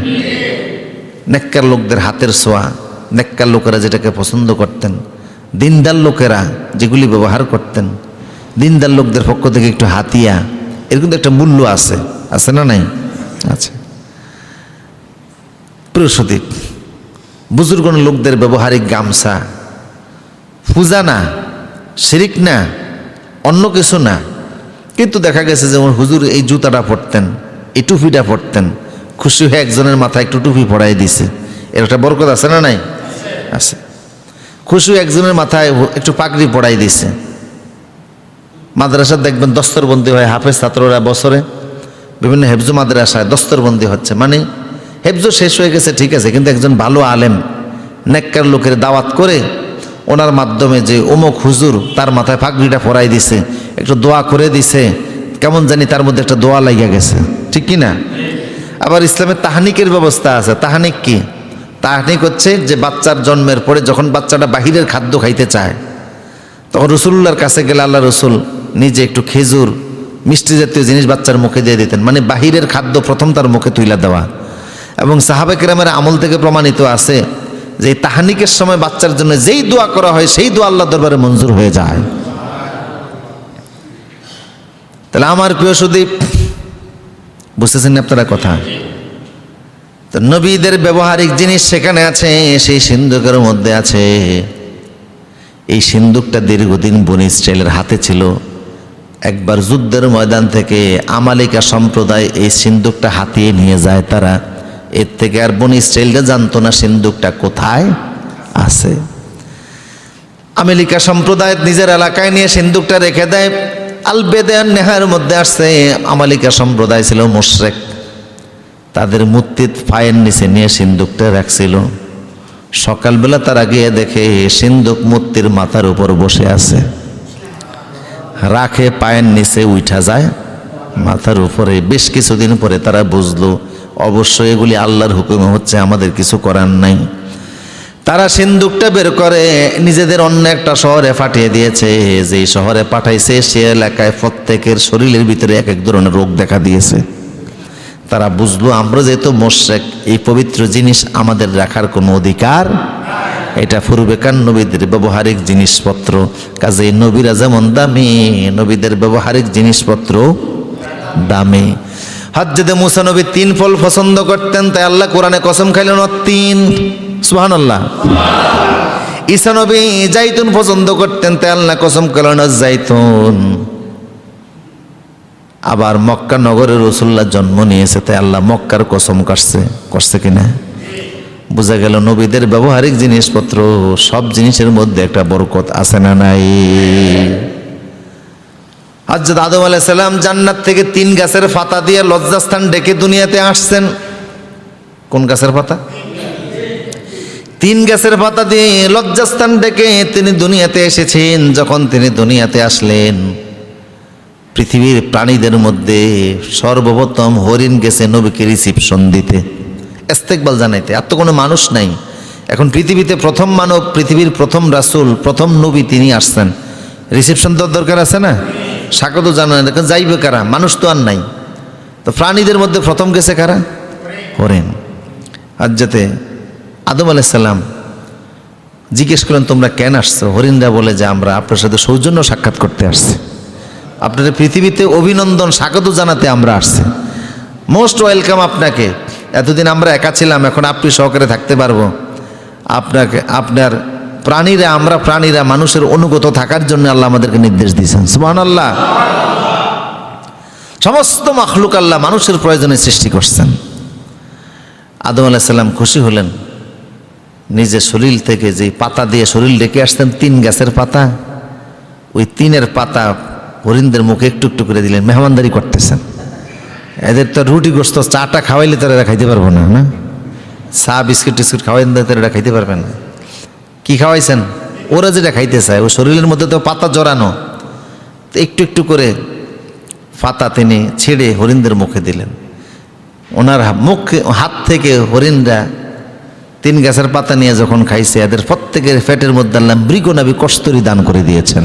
নেককার লোকদের হাতের ছোঁয়া, নেককার লোকেরা যেটাকে পছন্দ করতেন, দিনদার লোকেরা যেগুলি ব্যবহার করতেন, দিনদার লোকদের পক্ষ থেকে একটু হাতিয়া, এর কিন্তু একটা মূল্য আছে, আছে না নাই? আছে। প্রিয় সুদীপ, বুজুর্গ লোকদের ব্যবহারিক গামছা, পূজা না, শিরিক না, অন্য কিছু না, কিন্তু দেখা গেছে যেমন হুজুর এই জুতাটা পরতেন, এই টুপিটা পরতেন, খুশি হয়ে একজনের মাথায় একটু টুপি পরাই দিছে, এর একটা বরকত আছে না নাই? আছে। খুশি হয়ে একজনের মাথায় একটু পাগড়ি পরাই দিছে। মাদ্রাসা দেখবেন দস্তরবন্দি হয়, হাফেজ ছাত্ররা বছরে বিভিন্ন হেফজু মাদ্রাসায় দস্তরবন্দি হচ্ছে, মানে হেফজু শেষ হয়ে গেছে ঠিক আছে, কিন্তু একজন ভালো আলেম নেককার লোকের দাওয়াত করে ওনার মাধ্যমে যে অমুক হুজুর তার মাথায় পাগড়িটা পরাই দিছে, একটু দোয়া করে দিছে, কেমন জানি তার মধ্যে একটা দোয়া লাগিয়া গেছে, ঠিক কি না? আবার ইসলামের তাহানিকের ব্যবস্থা আছে। তাহানিক কি? তাহানিক হচ্ছে যে বাচ্চার জন্মের পরে যখন বাচ্চাটা বাহিরের খাদ্য খাইতে চায়, তখন রসুল্লাহর কাছে গেলে আল্লাহ রসুল নিজে একটু খেজুর, মিষ্টি জাতীয় জিনিস বাচ্চার মুখে দিয়ে দিতেন, মানে বাহিরের খাদ্য প্রথম তার মুখে তুইলা দেওয়া। এবং সাহাবা কেরামের আমল থেকে প্রমাণিত আছে যে তাহানিকের সময় বাচ্চার জন্য যেই দোয়া করা হয় সেই দোয়া আল্লাহ দরবারে মঞ্জুর হয়ে যায়। তাহলে আমার প্রিয় সুদীপ, বুঝতেছেন আপনারা কথা? তো নবীদের ব্যবহারিক জিনিস সেখানে আছে, সেই সিন্দুকের মধ্যে আছে। এই সিন্দুকটা দীর্ঘদিন বনী ইসরাইলের হাতে ছিল। একবার যুদ্ধের ময়দান থেকে আমালিকা সম্প্রদায় এই সিন্দুকটা হাতিয়ে নিয়ে যায় তারা। এর থেকে আর বনী ইসরাইলরা জানতো না সিন্দুকটা কোথায় আছে। আমালিকা সম্প্রদায় নিজের এলাকায় নিয়ে সিন্দুকটা রেখে দেয়। আল বেদান নেহার মধ্যে আসছে, আমালিকা সম্প্রদায় ছিল মুশরিক, তাদের মূর্তির পায়ের নিচে নিয়ে সিন্দুকটা রাখছিল। সকালবেলা তারা গিয়ে দেখে সিন্দুক মূর্তির মাথার উপর বসে আছে, রাখে পায়ের নিচে উঠা যায় মাথার উপরে। বেশ কিছুদিন পরে তারা বুঝলো অবশ্যই এগুলি আল্লাহর হুকুমে হচ্ছে, আমাদের কিছু করার নাই। তারা সিন্দুকটা বের করে নিজেদের অন্য একটা শহরে পাঠিয়ে দিয়েছে। যেই শহরে পাঠাইছে সে এলাকায় প্রত্যেকের শরীরের ভিতরে এক এক ধরনের রোগ দেখা দিয়েছে। তারা বুঝলো আমরা যেহেতু মুশরিক, এই পবিত্র জিনিস আমাদের রাখার কোনো অধিকার, এটা পূর্বেকার নবীদের ব্যবহারিক জিনিসপত্র। কাজে নবীরা যেমন দামি, নবীদের ব্যবহারিক জিনিসপত্র দামি। হযরতে মুসা নবী 3 ফল পছন্দ করতেন, তাই আল্লাহ কোরআনে কসম খাইলেন 3। সুবহানাল্লাহ। ঈসা নবী জাইতুন পছন্দ করতেন, তাই আল্লাহ কসম করলেন জাইতুন। আবার মক্কা নগরে রাসূলুল্লাহ জন্ম নিয়েছে, তাই আল্লাহ মক্কার কসম করছে কিনা? বোঝা গেল নবীদের ব্যবহারিক জিনিসপত্র সব জিনিসের মধ্যে একটা বরকত আছে না নাই? হযরত আদম আলাইহিস সালাম জান্নাত থেকে 3 গাছের পাতা দিয়ে লজ্জাস্থান ডেকে দুনিয়াতে আসছেন। কোন গাছের পাতা? 3 গাছের পাতা দিয়ে লজ্জাস্থান ডেকে তিনি দুনিয়াতে এসেছেন। যখন তিনি দুনিয়াতে আসলেন, পৃথিবীর প্রাণীদের মধ্যে সর্বপ্রথম হরিণ গেছে নবীকে রিসিপশন দিতে, ইস্তেকবাল জানাইতে। আর তো কোনো মানুষ নাই। এখন পৃথিবীতে প্রথম মানব, পৃথিবীর প্রথম রাসূল, প্রথম নবী তিনি আসছেন, রিসিপশন তো দরকার আছে না? স্বাগত জানানো যাইবে কারা? মানুষ তো আর নাই। তো প্রাণীদের মধ্যে প্রথম গেছে কারা? হরিণ। আর যাতে আদম আলাইহিস সালাম জিজ্ঞেস করলেন তোমরা কেন আসছো? হরিণরা বলে যে আমরা আপনার সাথে সৌজন্য সাক্ষাৎ করতে আসছি, আপনাদের পৃথিবীতে অভিনন্দন স্বাগত জানাতে আমরা আসছি। মোস্ট ওয়েলকাম আপনাকে। এতদিন আমরা একা ছিলাম, এখন আপনি সহকারে থাকতে পারবো। আপনাকে, আপনার প্রাণীরা, আমরা প্রাণীরা মানুষের অনুগত থাকার জন্য আল্লাহ আমাদেরকে নির্দেশ দিয়েছেন। সুবহানাল্লাহ। সমস্ত মাখলুক আল্লাহ মানুষের প্রয়োজনে সৃষ্টি করছেন। আদম আলাইহিস সালাম খুশি হলেন, নিজের শরীর থেকে যে পাতা দিয়ে শরীর ডেকে আসতেন, 3 গাছের পাতা, ওই 3 পাতা হরিণদের মুখে একটু একটু করে দিলেন। মেহমানদারি করতেছেন। এদের তো রুটি গোস্ত চাটা খাওয়াইলে তারা এরা খাইতে পারবো না, না? চা বিস্কুট টিস্কুট খাওয়াইলে তারা এরা খাইতে পারবে না। কি খাওয়াইছেন? ওরা যেটা খাইতে চায়, ওই শরীরের মধ্যে তো পাতা জড়ানো, তো একটু একটু করে পাতা তিনি ছেড়ে হরিণদের মুখে দিলেন। ওনার হাত থেকে হরিণরা 3 গাছের পাতা নিয়ে যখন খাইছে, এদের প্রত্যেকের পেটের মধ্যে আল্লাহ মৃগনাভি কস্তুরী দান করে দিয়েছেন।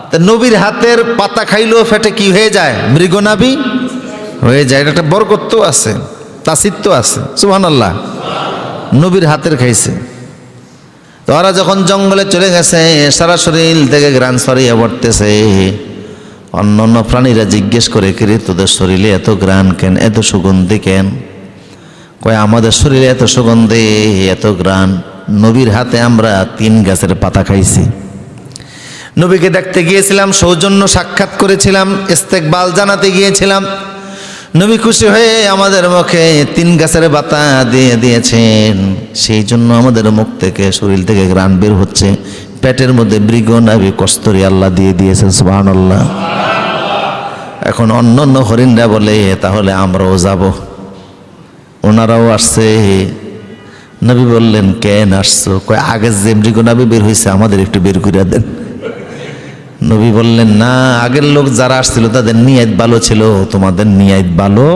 তা নবীর হাতের পাতা খাইলেও পেটে কি হয়ে যায়? মৃগনাভি হয়ে যায়। এটা একটা বরকত আছে, তাসিত্ব আছে। সুবহানাল্লাহ। নবীর হাতের খাইছে। তো ওরা যখন জঙ্গলে চলে গেছে, সারা শরীর থেকে ঘ্রাণ ছড়িয়ে পড়তেছে। অন্য অন্য প্রাণীরা জিজ্ঞেস করে, কিরে তোদের শরীরে এত ঘ্রাণ কেন, এত সুগন্ধি কেন? কয় আমাদের শরীরে এত সুগন্ধি, এত ঘ্রাণ, নবীর হাতে আমরা 3 গাছের পাতা খাইছি। নবীকে দেখতে গিয়েছিলাম, সৌজন্য সাক্ষাৎ করেছিলাম, ইস্তেকবাল জানাতে গিয়েছিলাম। নবী খুশি হয়ে আমাদের মুখে 3 গাছের পাতা দিয়ে দিয়েছেন। সেই জন্য আমাদের মুখ থেকে, শরীর থেকে ঘ্রাণ বের হচ্ছে। পেটের মধ্যে মৃগনাভি কস্তুরী আল্লাহ দিয়ে দিয়েছেন। সুবহানাল্লাহ। এখন অন্য অন্য হরিণরা বলে তাহলে আমরাও যাব। ওনারাও আসছে। নবী বললেন কেন আসছো? কয় আগে যে মৃগনাভি বের হয়েছে আমাদের একটু বের করে দেন। নবী বললেন না, আগের লোক যারা আসছিল তাদের নিয়ত ভালো ছিল, তোমাদের নিয়ত ভালো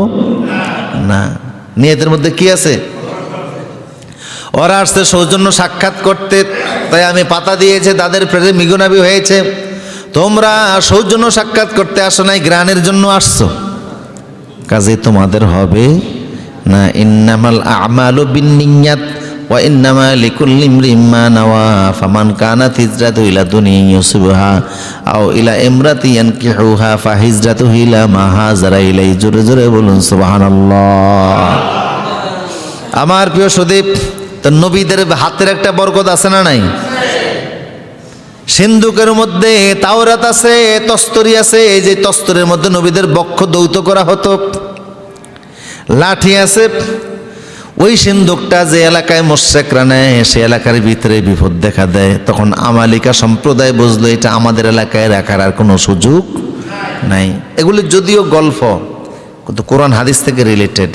না। নিয়তের মধ্যে কি আছে? ওরা আসছে সৌজন্য সাক্ষাৎ করতে, তাই আমি পাতা দিয়েছে, তাদের পেটে মৃগনাভি হয়েছে। তোমরা সৌজন্য সাক্ষাৎ করতে আসো নাই, গ্রানের জন্য আসছো, কাজে তোমাদের হবে না। ইন্নামাল আমালু বিন্নিয়াত ওয়া ইন্নামা লিকুল্লি ইমরিইন মা নাওয়া ফামান কানাত হিজরাতুহু ইলা দুনিয়া ইউসিবুহা আও ইলা ইমরাতি ইয়ানকিহুহা ফাহিজরাতুহু ইলা মা হাজারা ইলাইহি। জোরে জোরে বলুন সুবহানাল্লাহ। আমার প্রিয় সুদীপ, তো নবীদের হাতের একটা বরকত আছে না নাই? সিন্ধুকের মধ্যে তাওরাত আছে, তস্তরি আছে। এই যে তস্তরের মধ্যে নবীদের বক্ষ দৌত করা হতো। লাঠি আছে। ওই সিন্ধুকটা যে এলাকায় মোশরিকরা নেয়, সে এলাকার ভিতরে বিপদ দেখা দেয়, তখন আমালিকা সম্প্রদায় বুঝলো এটা আমাদের এলাকায় রাখার আর কোনো সুযোগ নাই। এগুলি যদিও গল্প, কিন্তু কোরআন হাদিস থেকে রিলেটেড,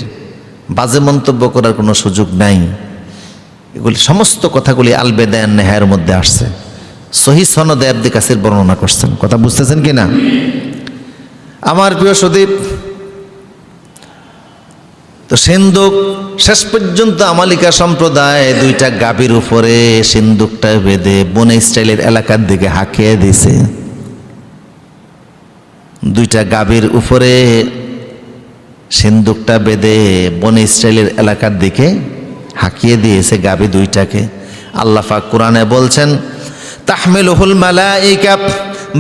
বাজে মন্তব্য করার কোনো সুযোগ নাই। এগুলি সমস্ত কথাগুলি আল বেদায়ান নেহায়ের মধ্যে আসছে। সহিহ সনদে ইবনে কাসির বর্ণনা করছেন। কথা বুঝতেছেন কিনা আমার প্রিয় সুদীপ? তো সিন্ধুক শেষ পর্যন্ত আমালিকা সম্প্রদায় 2টা গাভীর উপরে সিন্ধুকটা বেঁধে বনে ইসরায়েলের এলাকার দিকে হাঁকিয়ে দিয়েছে। 2টা গাভীর উপরে সিন্ধুকটা বেঁধে বনে ইসরায়েলের এলাকার দিকে হাঁকিয়ে দিয়েছে গাভী 2টাকে। আল্লাহ পাক কোরআনে বলছেন তাহমিলুহুল মালাইকা।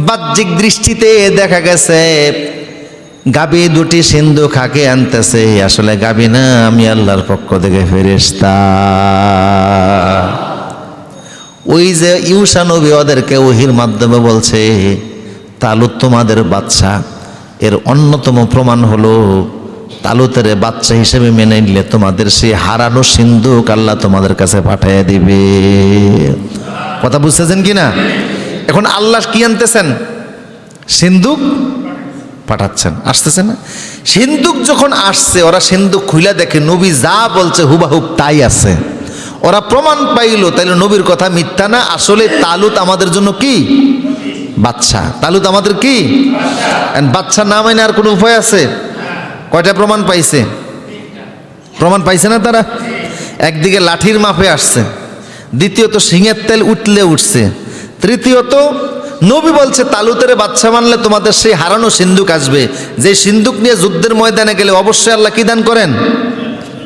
বাহ্যিক দৃষ্টিতে দেখা গেছে গাভী 2টি সিন্ধুক হাঁকে আনতেছে, আসলে গাভী না, আমি আল্লাহর পক্ষ থেকে ফেরেশতা। ওই যে ইউসা নবী ওদেরকে ওহির মাধ্যমে বলছে তালুত তোমাদের বাদশা। এর অন্যতম প্রমাণ হলো তালুতের বাচ্চা হিসেবে মেনে নিলে তোমাদের সেই হারানো সিন্ধুক আল্লাহ তোমাদের কাছে পাঠিয়ে দিবে। কথা বুঝতেছেন কিনা? এখন আল্লাহ কি আনতেছেন? সিন্ধুক পাঠাচ্ছেন, আসতেছে না? সিন্ধুক যখন আসছে, ওরা সিন্ধুক খুলে দেখে নবী যা বলছে হুবাহুব তাই আছে। ওরা প্রমাণ পাইল, তাইলে নবীর কথা মিথ্যা না। আসলে তালুত আমাদের জন্য কি? বাচ্চা। তালুত আমাদের কি? বাচ্চা না মানে আর কোনো উপায় আছে? কয়টা প্রমাণ পাইছে? প্রমাণ পাইছে না তারা? একদিকে লাঠির মাপে আসছে, দ্বিতীয়ত সিংহের তেল উঠলে উঠছে, তৃতীয়ত নবী বলছে তালুতের বাচ্চা মানলে তোমাদের সেই হারানো সিন্ধুক আসবে, যে সিন্ধুক নিয়ে যুদ্ধের ময়দানে গেলে অবশ্যই আল্লাহ কি দান করেন?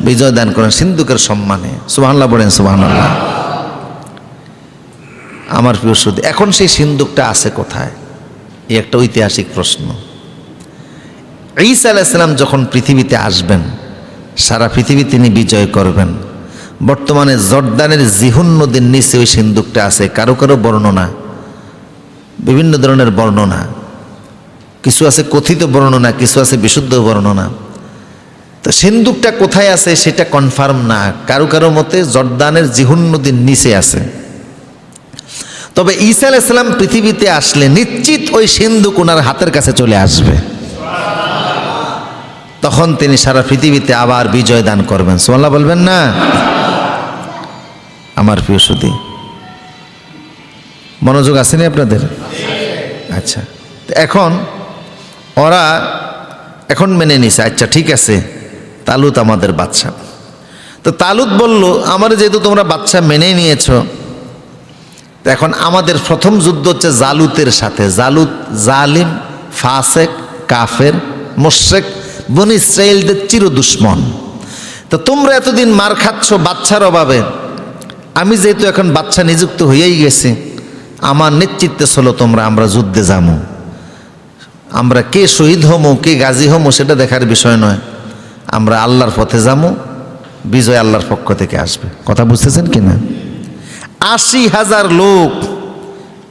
বিজয় দান করেন সিন্ধুকের সম্মানে। সুবহানাল্লাহ বলেন সুবহানাল্লাহ। আমার প্রিয় সুধী, এখন সেই সিন্ধুকটা আছে কোথায়? এই একটা ঐতিহাসিক প্রশ্ন। ঈসা আলাইহিস সালাম যখন পৃথিবীতে আসবেন, সারা পৃথিবী তিনি বিজয় করবেন। বর্তমানে জর্দানের জিহুন নদীর নিচে ওই সিন্ধুকটা আছে। কারো কারো বর্ণনা, বিভিন্ন ধরনের বর্ণনা, কিছু আছে কথিত বর্ণনা, কিছু আছে বিশুদ্ধ বর্ণনা। তো সিন্দুকটা কোথায় আছে সেটা কনফার্ম না, কারো কারো মতে জর্দানের জিহুন নদীর নিচে আছে। তবে ঈসা আলাইহিস সালাম পৃথিবীতে আসলে নিশ্চিত ওই সিন্দুক ওনার হাতের কাছে চলে আসবে, তখন তিনি সারা পৃথিবীতে আবার বিজয় দান করবেন। সুবহানাল্লাহ বলবেন না? আমার প্রিয় সুধী, মনোযোগ আসেনি আপনাদের? আচ্ছা, ওরা এখন মেনে নিছে, আচ্ছা ঠিক আছে তালুত আমাদের বাদশা। তো তালুত বলল, আমার যেহেতু তোমরা বাদশা মেনে নিয়েছ, এখন আমাদের প্রথম যুদ্ধ হচ্ছে জালুতের সাথে। জালুত জালিম, ফাসেক, কাফের, মুশরিক, বনী ইসরাইলদের চির দুশ্মন। তো তোমরা এতদিন মার খাচ্ছ বাচ্চার অভাবে, আমি যেহেতু এখন বাচ্চা নিযুক্ত হয়েই গেছি, আমার নেতৃত্বে চলো আমরা যুদ্ধে যাবো। আমরা কে শহীদ হমো কে গাজী হমো সেটা দেখার বিষয় নয়, আমরা আল্লাহর পথে যাবো, বিজয় আল্লাহর পক্ষ থেকে আসবে। কথা বুঝতেছেন কিনা? ৮০,০০০ লোক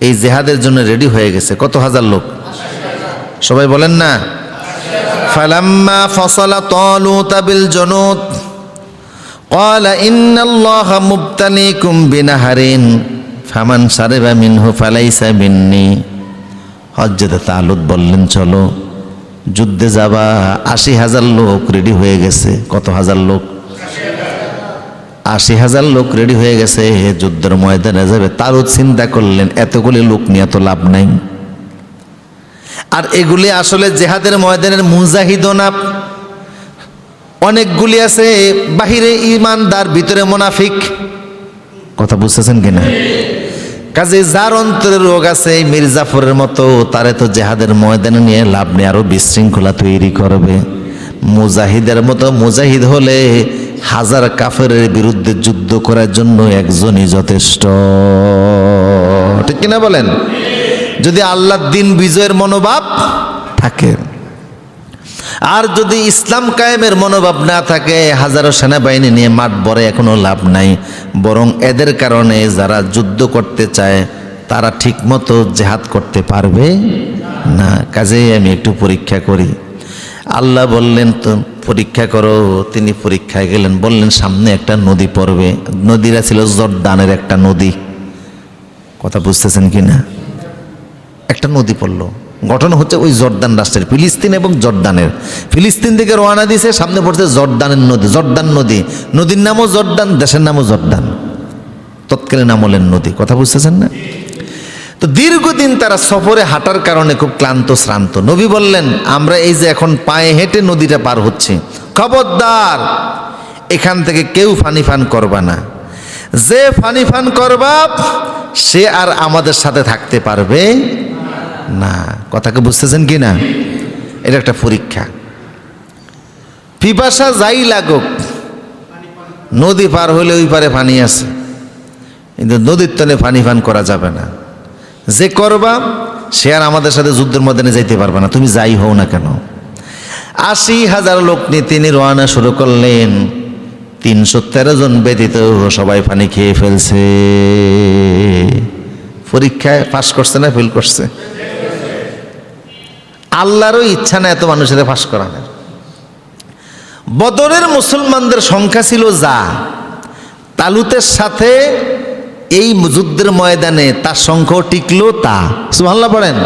এই জেহাদের জন্য রেডি হয়ে গেছে। কত হাজার লোক? সবাই বলেন না। ফালাম্মা ফাসালা তালুত বিল জুনুদ ক্বালা ইন্নাল্লাহা মুবতালিকুম বিনাহারিন ফামান শারিবা মিনহু ফালাইসা মিন্নি। হযরত তালুত বললেন চলো যুদ্ধে যাবা। ৮০,০০০ লোক রেডি হয়ে গেছে। কত হাজার লোক? ৮০,০০০ লোক রেডি হয়ে গেছে, যুদ্ধের ময়দানে যাবে। তালুত চিন্তা করলেন এতগুলি লোক নিয়ে তো লাভ নাই, আর এগুলি আসলে জেহাদের ময়দানের মুজাহিদও না, অনেকগুলি আছে বাহিরে ঈমানদার ভিতরে মুনাফিক। কথা বুঝতেছেন কিনা? কাজে যার অন্তরে রোগ আছে মীর জাফরের মতো, তারে তো জেহাদের ময়দানে নিয়ে লাভ নেই, আরো বিশৃঙ্খলা তৈরি করবে। মুজাহিদের মতো মুজাহিদ হলে হাজার কাফেরের বিরুদ্ধে যুদ্ধ করার জন্য একজনই যথেষ্ট। ঠিক কিনা বলেন? যদি আল্লাহর দিন বিজয়ের মনোভাব থাকে, আর যদি ইসলাম কায়েমের মনোভাব না থাকে, হাজারো সেনাবাহিনী নিয়ে মাঠ ভরে এখনো লাভ নাই। বরং এদের কারণে যারা যুদ্ধ করতে চায় তারা ঠিক মতো জেহাদ করতে পারবে না। কাজেই আমি একটু পরীক্ষা করি। আল্লাহ বললেন তো পরীক্ষা করো। তিনি পরীক্ষায় গেলেন, বললেন সামনে একটা নদী পড়বে। নদীরা ছিল জর্দানের একটা নদী। কথা বুঝতেছেন কিনা? একটা নদী পড়লো, ঘটনা হচ্ছে ওই জর্দান রাষ্ট্রের, ফিলিস্তিন এবং জর্দানের। ফিলিস্তিন থেকে রওনা দিয়েছে, সামনে পড়ছে জর্দানের নদী, জর্দান নদী। নদীর নামও জর্দান, দেশের নামও জর্দান, তৎকালীন আমলের নদী। কথা বুঝতেছেন না? তো দীর্ঘদিন তারা সফরে হাঁটার কারণে খুব ক্লান্ত শ্রান্ত। নবী বললেন আমরা এই যে এখন পায়ে হেঁটে নদীটা পার হচ্ছে, খবরদার এখান থেকে কেউ ফানি ফান করবা না। যে ফানি ফান করবা সে আর আমাদের সাথে থাকতে পারবে না। কথাকে বুঝতেছেন কি না? এটা একটা পরীক্ষা। পিপাসা যাই লাগুক, নদী পার হলে ওই পারে পানি আছে, কিন্তু নদীর তলে পানি পান করা যাবে না। যে করবা সে আর আমাদের সাথে যুদ্ধের ময়দানে যাইতে পারবে না, তুমি যাই হও না কেন। ৮০,০০০ লোক নিয়ে তিনি রওনা শুরু করলেন। ৩১৩ জন ব্যতীত সবাই পানি খেয়ে ফেলছে। পরীক্ষায় পাস করছে না ফেল করছে? আল্লাহরও ইচ্ছা না এত মানুষের পাস করানোর। বদরের মুসলমানদের সংখ্যা ছিল যা, তালুতের সাথে এই যুদ্ধের ময়দানে তার সংখ্যাও টিকলো তা। সুবহানাল্লাহ পড়েন।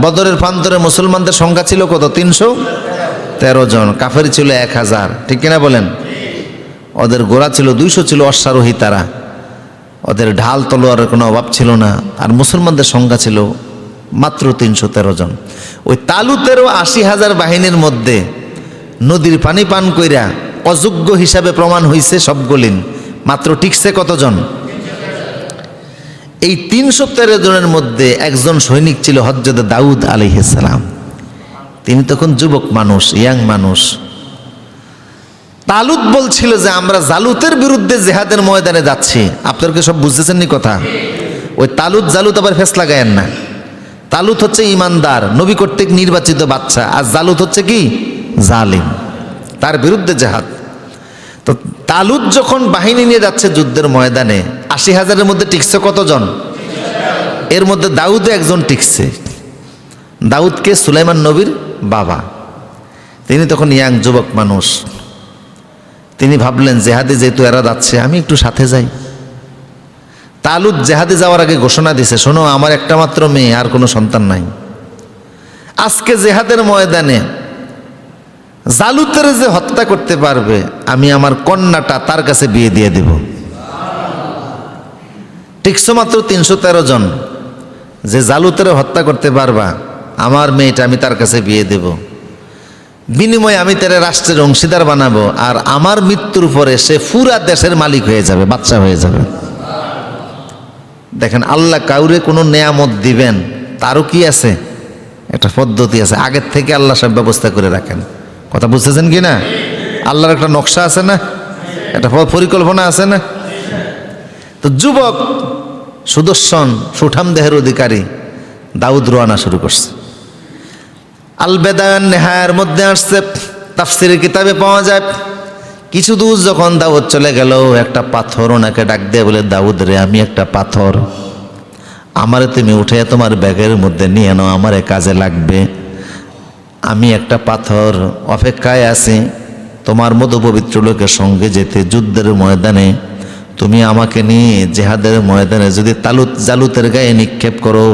বদরের প্রান্তরে মুসলমানদের সংখ্যা ছিল কত? ৩১৩ জন। কাফের ছিল ১,০০০। ঠিক কিনা বলেন? ওদের ঘোড়া ছিল ২০০, ছিল অশ্বারোহী তারা। ওদের ঢাল তলোয়ারের কোনো অভাব ছিল না। আর মুসলমানদের সংখ্যা ছিল মাত্র ৩১৩ জন। ওই তালুতেরও ৮০,০০০ বাহিনীর মধ্যে নদীর পানি পান কইরা অযোগ্য হিসাবে প্রমাণ হয়েছে সবগুলি, মাত্র টিকছে কতজন? এই ৩১৩ জনের মধ্যে একজন সৈনিক ছিল হযরত দাউদ আলাইহিস সালাম। তিনি তখন যুবক মানুষ, ইয়াং মানুষ। তালুত বলছিল যে আমরা জালুতের বিরুদ্ধে জেহাদের ময়দানে যাচ্ছি। আপনাদেরকে সব বুঝতেছেন নি কথা? ওই তালুত জালুত আবার ফেস লাগায়েন না। তালুত হচ্ছে ইমানদার, নবী কর্তৃক নির্বাচিত বাচ্চা, আর জালুত হচ্ছে কি? জালিম। তার বিরুদ্ধে জেহাদ। তো তালুত যখন বাহিনী নিয়ে যাচ্ছে যুদ্ধের ময়দানে, ৮০,০০০-এর মধ্যে টিকছে কতজন? এর মধ্যে দাউদও একজন টিকছে। দাউদকে সুলাইমান নবীর বাবা। তিনি তখন ইয়াং যুবক মানুষ, তিনি ভাবলেন জেহাদে যেহেতু এরা যাচ্ছে আমি একটু সাথে যাই। তালুত জেহাদে যাওয়ার আগে ঘোষণা দিছে, শোনো আমার একটা মাত্র মেয়ে, আর কোনো সন্তান নাই। আজকে জেহাদের ময়দানে জালুতের যে হত্যা করতে পারবে আমি আমার কন্যাটা তার কাছে বিয়ে দিয়ে দেব। টিকছো মাত্র 313 জন, যে জালুতের হত্যা করতে পারবা আমার মেয়েটা আমি তার কাছে বিয়ে দেব, বিনিময়ে আমি তার রাষ্ট্রের অংশীদার বানাবো, আর আমার মৃত্যুর পরে সে পুরা দেশের মালিক হয়ে যাবে, বাচ্চা হয়ে যাবে। দেখেন আল্লাহ কাউরে কোনো নেয়ামত দিবেন তারও কি আছে, একটা পদ্ধতি আছে, আগের থেকে আল্লাহ সব ব্যবস্থা করে রাখেন। কথা বুঝতেছেন কি না? আল্লাহর একটা নকশা আছে না, একটা পরিকল্পনা আছে না। তো যুবক সুদর্শন সুঠাম দেহের অধিকারী দাউদ রওনা শুরু করছে। আল বেদায়ান নেহায়ার মধ্যে আসছে, তাফসিরের কিতাবে পাওয়া যায়, কিছু দূর যখন দাউদ চলে গেল একটা পাথর ওনাকে ডাক দিয়ে বলে, দাউদ রে আমি একটা পাথর, আমারে তুমি উঠে তোমার ব্যাগের মধ্যে নিয়ে নাও, আমারে কাজে লাগবে। আমি একটা পাথর অপেক্ষায় আছি তোমার মতো পবিত্র লোকের সঙ্গে যেতে যুদ্ধের ময়দানে। তুমি আমাকে নিয়ে জেহাদের ময়দানে যদি জালুতের গায়ে নিক্ষেপ করো,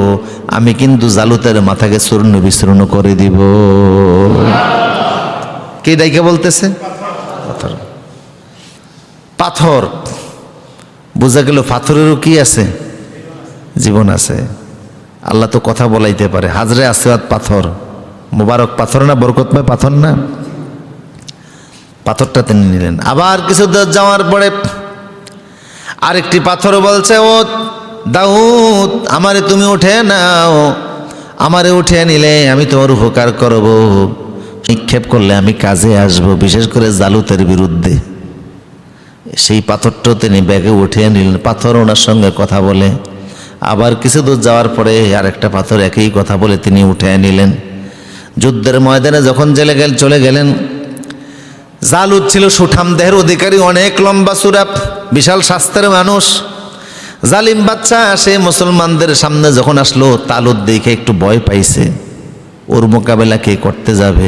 আমি কিন্তু জালুতের মাথাকে চূর্ণ বিচূর্ণ করে দিব। কে ডাইকে বলতেছে? পাথর। পাথর বোঝা গেল পাথরেরও কি আছে, জীবন আছে। আল্লাহ তো কথা বলাইতে পারে। হাজরে আসওয়াদ পাথর, মুবারক পাথর না, বরকতময় পাথর না, পাথরটা তিনি নিলেন। আবার কিছু দূর যাওয়ার পরে আরেকটি পাথর বলছে, ও দাউদ আমারে তুমি উঠে নাও, আমারে উঠে নিলে আমি তোমার উপকার করব, নিক্ষেপ করলে আমি কাজে আসব, বিশেষ করে জালুতের বিরুদ্ধে। সেই পাথরটাও তিনি ব্যাগে উঠিয়ে নিলেন। পাথর ওনার সঙ্গে কথা বলে। আবার কিছু দূর যাওয়ার পরে আরেকটা পাথর একই কথা বলে তিনি উঠে নিলেন। যুদ্ধের ময়দানে যখন চলে গেলেন, জালুত ছিল সুঠাম দেহের অধিকারী, অনেক লম্বা চূড়া, বিশাল স্বাস্থ্যের মানুষ, জালিম বাচ্চা। সে মুসলমানদের সামনে যখন আসলো, তালুত দেখে একটু ভয় পাইছে, ওর মোকাবেলা কে করতে যাবে।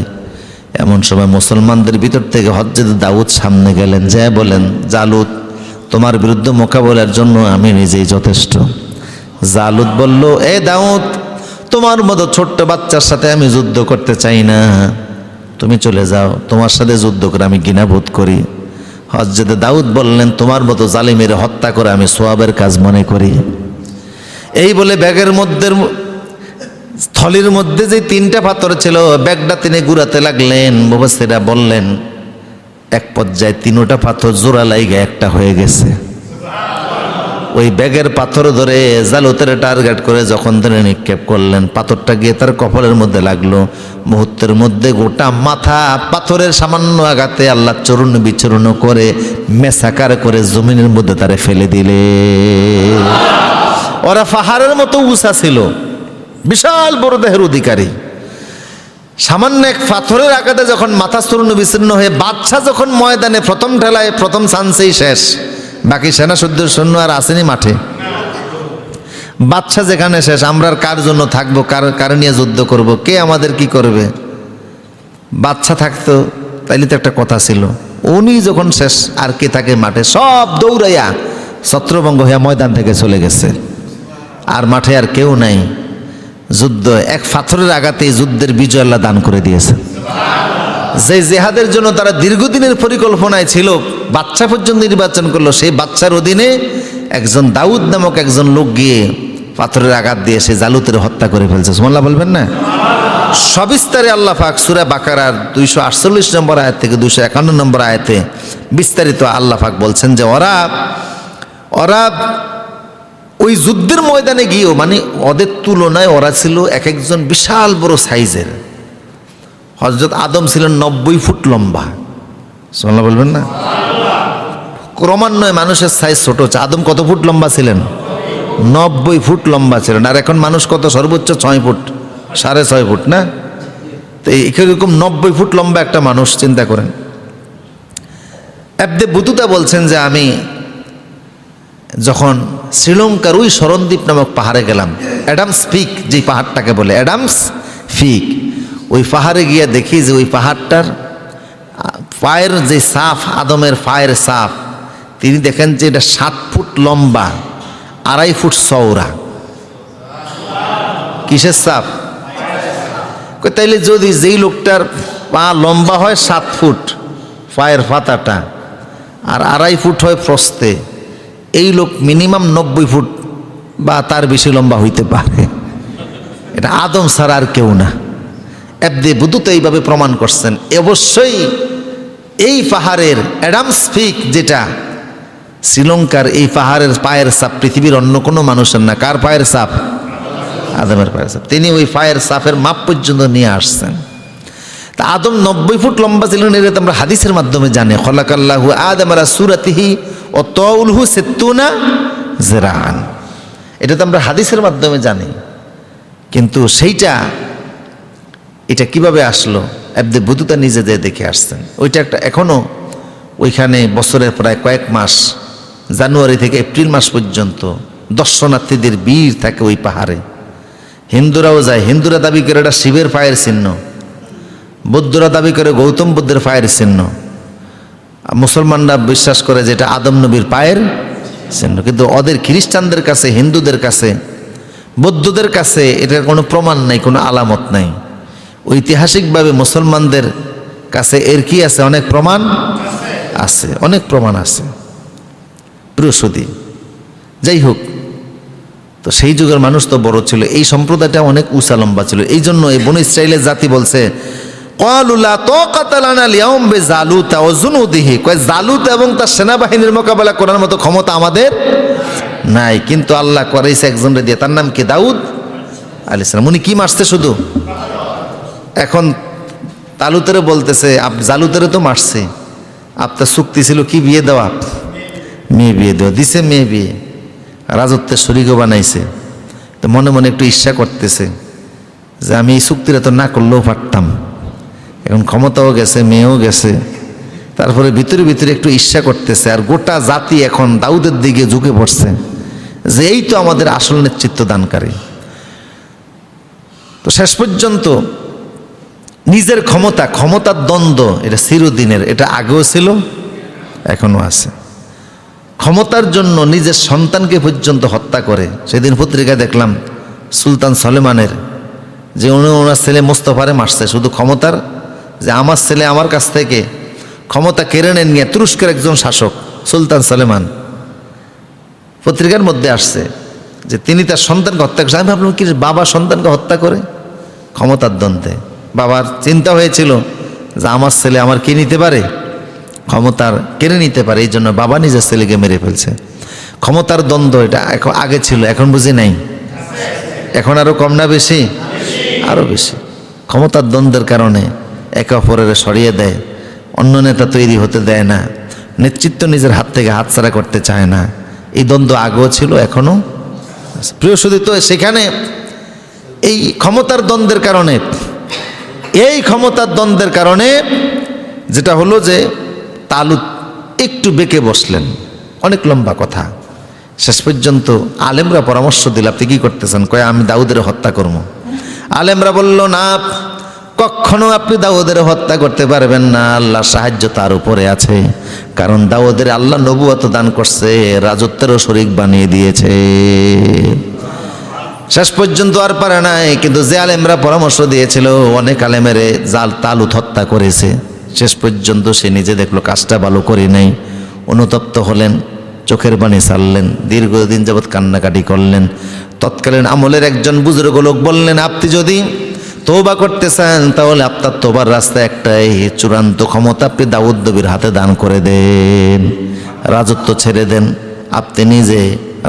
এমন সময় মুসলমানদের ভিতর থেকে হযরত দাউদ সামনে গেলেন, যে বলেন, জালুত তোমার বিরুদ্ধে মোকাবেলার জন্য আমি নিজেই যথেষ্ট। জালুত বলল, এ দাউদ তোমার মতো ছোট্ট বাচ্চার সাথে আমি যুদ্ধ করতে চাই না, তুমি চলে যাও, তোমার সাথে যুদ্ধ করে আমি ঘৃণা বোধ করি। হযরত দাউদ বললেন, তোমার মতো জালিমের হত্যা করে আমি সওয়াবের কাজ মনে করি। এই বলে ব্যাগের মধ্যে থলির মধ্যে যে 3টা পাথর ছিল, ব্যাগটা তিনি ঘুরাতে লাগলেন। মুফাসসিররা বললেন এক পর্যায়ে 3টা পাথর জোড়া লাইগা একটা হয়ে গেছে। ওই ব্যাগের পাথর ধরে জালুতের টার্গেট করে যখন তিনি নিক্ষেপ করলেন, পাথরটা গিয়ে তার কপালের মধ্যে লাগলো। মুহূর্তের মধ্যে গোটা মাথা পাথরের সামান্য আঘাতে আল্লাহ চূর্ণ বিচূর্ণ করে মেসাকার করে জমিনের মধ্যে তারে ফেলে দিলে। ওরা পাহাড়ের মতো উঁচা ছিল, বিশাল বড় দেহের অধিকারী। সামান্য এক পাথরের আঘাতে যখন মাথা চূর্ণ বিচূর্ণ হয়ে বাদশা যখন ময়দানে প্রথম ঠেলায় প্রথম চান্সেই শেষ, বাকি সেনা সৈন্য আর আসেনি মাঠে। বাদশা যেখানে শেষ, আমরা আর কার জন্য থাকবো, কার নিয়ে যুদ্ধ করব, কে আমাদের কি করবে? বাদশা থাকতো তাইলে তো একটা কথা ছিল। উনি যখন শেষ, আর কে থাকে মাঠে? সব দৌড়াইয়া ছত্রভঙ্গ হইয়া ময়দান থেকে চলে গেছে, আর মাঠে আর কেউ নাই। যুদ্ধ এক পাথরের আঘাতে যুদ্ধের বিজয় আল্লাহ দান করে দিয়েছে। যে জেহাদের জন্য তারা দীর্ঘদিনের পরিকল্পনায় ছিল, বাচ্চা পর্যন্ত নির্বাচন করলো, সেই বাচ্চার অধীনে একজন দাউদ নামক একজন লোক গিয়ে পাথরের আঘাত দিয়ে সে জালুতের হত্যা করে ফেলছে। সুবহানাল্লাহ বলবেন না? সবিস্তারে আল্লাহ পাক সূরা বাকারার 248 নম্বর আয়াত থেকে 251 নম্বর আয়াতে বিস্তারিত আল্লাহ পাক বলছেন যে ওরা ওই যুদ্ধের ময়দানে গিয়েও, মানে ওদের তুলনায় ওরা ছিল এক একজন বিশাল বড় সাইজের। হযরত আদম ছিলেন 90 ফুট লম্বা। সুবহানাল্লাহ বলবেন না? ক্রমান্বয়ে মানুষের সাইজ ছোট হচ্ছে। আদম কত ফুট লম্বা ছিলেন? 90 ফুট লম্বা ছিলেন। আর এখন মানুষ কত? সর্বোচ্চ 6 ফুট, 6.5 ফুট না? তো এরকম 90 ফুট লম্বা একটা মানুষ, চিন্তা করেন। এবদে বুতুতা বলছেন যে আমি যখন শ্রীলঙ্কার ওই শরণদ্বীপ নামক পাহাড়ে গেলাম, অ্যাডামস পিক, যে পাহাড়টাকে বলে অ্যাডামস পিক, ওই পাহাড়ে গিয়ে দেখি যে ওই পাহাড়টার পায়ের যে সাফ, আদমের পায়ের সাফ, তিনি দেখেন যে এটা 7 ফুট লম্বা, 2.5 ফুট চওড়া। কিসের সাফ? তাইলে যদি যেই লোকটার পা লম্বা হয় 7 ফুট পায়ের পাতাটা, আর 2.5 ফুট হয় প্রস্থে, এই লোক মিনিমাম 90 ফুট বা তার বেশি লম্বা হইতে পারে। এটা আদম ছাড়া আর কেউ না। এবদে বুদ্ধ এইভাবে প্রমাণ করছেন। অবশ্যই এই পাহাড়ের অ্যাডামস পিক, যেটা শ্রীলঙ্কার, এই পাহাড়ের পায়ের ছাপ পৃথিবীর অন্য কোনো মানুষের না। কার পায়ের ছাপ? আদমের পায়ের ছাপ। তিনি ওই পায়ের ছাপের মাপ পর্যন্ত নিয়ে আসছেন। তা আদম 90 ফুট লম্বা ছিলেন, এটা আমরা হাদিসের মাধ্যমে জানি। খলাকাল্লাহু আদম আলা সূরাতিহি ও তাউলহু 60 জিরাআন, এটা তো আমরা হাদিসের মাধ্যমে জানি। কিন্তু এটা কিভাবে আসলো? এবদে বুতুতা নিজে যে দেখে আসছেন। ওইটা একটা এখনো ওইখানে বছরের প্রায় কয়েক মাস, জানুয়ারি থেকে এপ্রিল মাস পর্যন্ত দর্শনার্থীদের ভিড় থাকে ওই পাহাড়ে। হিন্দুরাও যায়। হিন্দুরা দাবি করে এটা শিবের পায়ের চিহ্ন, বৌদ্ধরা দাবি করে গৌতম বুদ্ধের পায়ের চিহ্ন, মুসলমানরা বিশ্বাস করে যে এটা আদম নবীর পায়ের চিহ্ন। কিন্তু ওদের খ্রিস্টানদের কাছে, হিন্দুদের কাছে, বৌদ্ধদের কাছে এটার কোনো প্রমাণ নাই, কোনো আলামত নাই। ঐতিহাসিকভাবে মুসলমানদের কাছে এর কি আছে? অনেক প্রমাণ আছে, অনেক প্রমাণ আছে। বৃহস্পতি যাই হোক, তো সেই যুগের মানুষ তো বড় ছিল, এই সম্প্রদায়টা অনেক উঁচা লম্বা ছিল। এই জন্য এই বনী ইসরাইলের জাতি বলছে জালুত এবং তার সেনাবাহিনীর মোকাবেলা করার মতো ক্ষমতা আমাদের নাই। কিন্তু আল্লাহ করাইছে একজনকে দিয়ে, তার নাম কি? দাউদ আলাইহিস সালাম। উনি কি মারছে শুধু? এখন তালুতেরে বলতেছে, জালুতেরে তো মারছে, আপনার চুক্তি ছিল কি? বিয়ে দেওয়া, মেয়ে বিয়ে দেওয়া। দিছে মেয়ে বিয়ে, রাজত্বের শরীকও বানাইছে। তো মনে মনে একটু ঈর্ষা করতেছে যে আমি এই চুক্তিটা তো না করলেও পারতাম। এখন ক্ষমতাও গেছে, মেয়েও গেছে, তারপরে ভিতরে ভিতরে একটু ঈর্ষা করতেছে। আর গোটা জাতি এখন দাউদের দিকে ঝুঁকে পড়ছে যে এই তো আমাদের আসল নেতৃত্ব দানকারী। তো শেষ পর্যন্ত নিজের ক্ষমতার দ্বন্দ্ব, এটা চিরদিনের, এটা আগেও ছিল, এখনো আছে। ক্ষমতার জন্য নিজের সন্তানকে পর্যন্ত হত্যা করে। সেদিন পত্রিকায় দেখলাম সুলতান সলেমানের, যে ওনার ছেলে মোস্তফারে মারছে শুধু ক্ষমতার, যে আমার ছেলে আমার কাছ থেকে ক্ষমতা কেড়ে নিয়ে, তুরস্কের একজন শাসক সুলতান সলেমান, পত্রিকার মধ্যে আসছে যে তিনি তার সন্তানকে হত্যা করছে। আমি ভাবলাম কি বাবা সন্তানকে হত্যা করে? ক্ষমতার দ্বন্দ্বে বাবার চিন্তা হয়েছিল যে আমার ছেলে আমার কে নিতে পারে, ক্ষমতার কেড়ে নিতে পারে, এই জন্য বাবা নিজের ছেলেকে মেরে ফেলছে। ক্ষমতার দ্বন্দ্ব এটা এখন, আগে ছিল, এখন বুঝি নাই। এখন আরো কম না বেশি? আরো বেশি। ক্ষমতার দ্বন্দ্বের কারণে একে অপরের সরিয়ে দেয়, অন্য নেতা তৈরি হতে দেয় না, নেতৃত্ব নিজের হাত থেকে হাতছাড়া করতে চায় না। এই দ্বন্দ্ব আগেও ছিল, এখনো। প্রিয় শুধু তো সেখানে এই ক্ষমতার দ্বন্দ্বের কারণে যেটা হলো যে তালুত একটু বেঁকে বসলেন। অনেক লম্বা কথা। শেষ পর্যন্ত আলেমরা পরামর্শ দিল, আপনি কি করতেছেন? কয় আমি দাউদের হত্যা করবো। আলেমরা বলল না, কখনো আপনি দাউদের হত্যা করতে পারবেন না, আল্লাহর সাহায্য তার উপরে আছে। কারণ দাউদের আল্লাহ নবুয়ত দান করছে, রাজত্বেরও শরীক বানিয়ে দিয়েছে। শেষ পর্যন্ত আর পারে নাই। কিন্তু যে আলেমরা পরামর্শ দিয়েছিল, অনেক আলেমেরে তালুত হত্যা করেছে। শেষ পর্যন্ত সে নিজে দেখলো কাজটা ভালো করে নাই, অনুতপ্ত হলেন, চোখের পানি ছাড়লেন, দীর্ঘদিন যাবৎ কান্নাকাটি করলেন। তৎকালীন আমলের একজন বুজুর্গ লোক বললেন, আপনি যদি তওবা করতে চান তাহলে আপনার তওবার রাস্তা একটাই, চূড়ান্ত ক্ষমতা আপনি দাউদ নবীর হাতে দান করে দেন, রাজত্ব ছেড়ে দেন, আপনি নিজে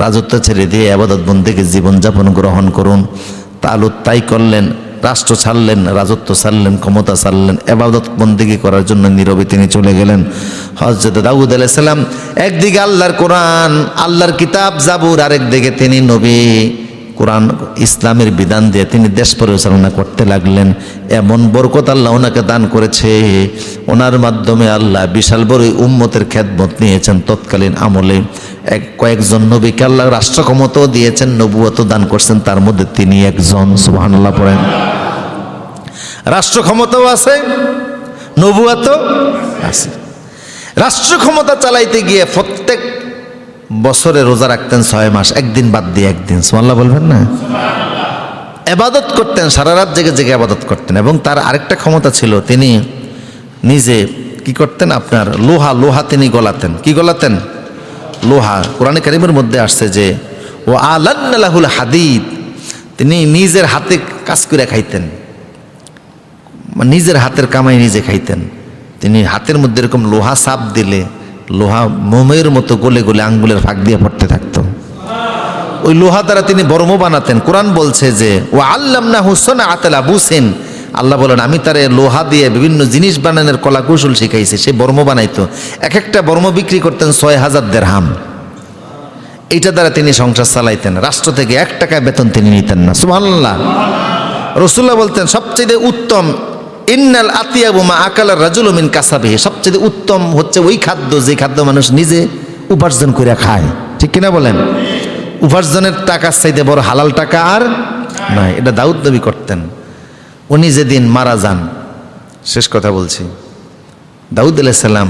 রাজত্ব ছেড়ে দিয়ে ইবাদত বন্দেগীর জীবনযাপন গ্রহণ করুন। তালুত তাই করলেন, রাষ্ট্র ছাড়লেন, রাজত্ব ছাড়লেন, ক্ষমতা ছাড়লেন, ইবাদত বন্দেগী করার জন্য নীরবে তিনি চলে গেলেন। হযরত দাউদ আলাইহিস সালাম একদিকে আল্লাহর কোরআন, আল্লাহর কিতাব জাবুর, আরেকদিকে তিনি নবী, কোরআন ইসলামের বিধান দিয়ে তিনি দেশ পরিচালনা করতে লাগলেন। এমন বরকত আল্লাহ ওনাকে দান করেছে, ওনার মাধ্যমে আল্লাহ বিশাল বড় উম্মতের খেদমত নিয়েছেন। তৎকালীন আমলে কয়েকজন নবীকে আল্লাহ রাষ্ট্র ক্ষমতাও দিয়েছেন, নবুয়ত দান করছেন, তার মধ্যে তিনি একজন। সুবহানাল্লাহ পড়েন। রাষ্ট্র ক্ষমতাও আছে, নবুয়াতও আছে। রাষ্ট্র ক্ষমতা চালাইতে গিয়ে প্রত্যেক বছরে রোজা রাখতেন 6 মাস, একদিন বাদ দিয়ে একদিন। সুবহানাল্লাহ বলবেন না? ইবাদত করতেন, সারা রাত জেগে জেগে ইবাদত করতেন। এবং তার আরেকটা ক্ষমতা ছিল, তিনি নিজে কি করতেন, আপনার লোহা তিনি গলাতেন। কি গলাতেন? লোহা। কোরআনে কারীমের মধ্যে আসছে যে ও আলান্না লাহুল হাদিদ, তিনি নিজের হাতে কাজ করে খাইতেন, নিজের হাতের কামাই নিজে খাইতেন। তিনি হাতের মধ্যে এরকম লোহা চাপ দিলে লোহা মোমের মতো গলে গলে আঙ্গুলের ফাঁক দিয়ে পড়তে থাকতো। ওই লোহা দ্বারা তিনি বর্ম বানাতেন। কোরআন বলছে যে ও আল্লামনাহু সানাআতা লাবুসিন, আল্লাহ বলেন আমি তারে লোহা দিয়ে বিভিন্ন জিনিস বানানোর কলা কৌশল শিখাইছি। সে বর্ম বানাইতো, এক একটা বর্ম বিক্রি করতেন 6000 দিরহাম। এইটা দ্বারা তিনি সংসার চালাইতেন। রাষ্ট্র থেকে 1 টাকা বেতন তিনি নিতেন না। সুবহানাল্লাহ। রাসূলুল্লাহ বলতেন সবচেয়ে উত্তম ইন্নাল আতিয়াবু মা আকালার রাজুলু মিন কাসাবিহি, সবচেয়ে উত্তম হচ্ছে ওই খাদ্য যে খাদ্য মানুষ নিজে উপার্জন করে খায়। ঠিক কিনা বলেন? উপার্জনের টাকার চাইতে বড় হালাল টাকা আর নাই। এটা দাউদ নবী করতেন। উনি যেদিন মারা যান, শেষ কথা বলছি, দাউদ আলাইহিস সালাম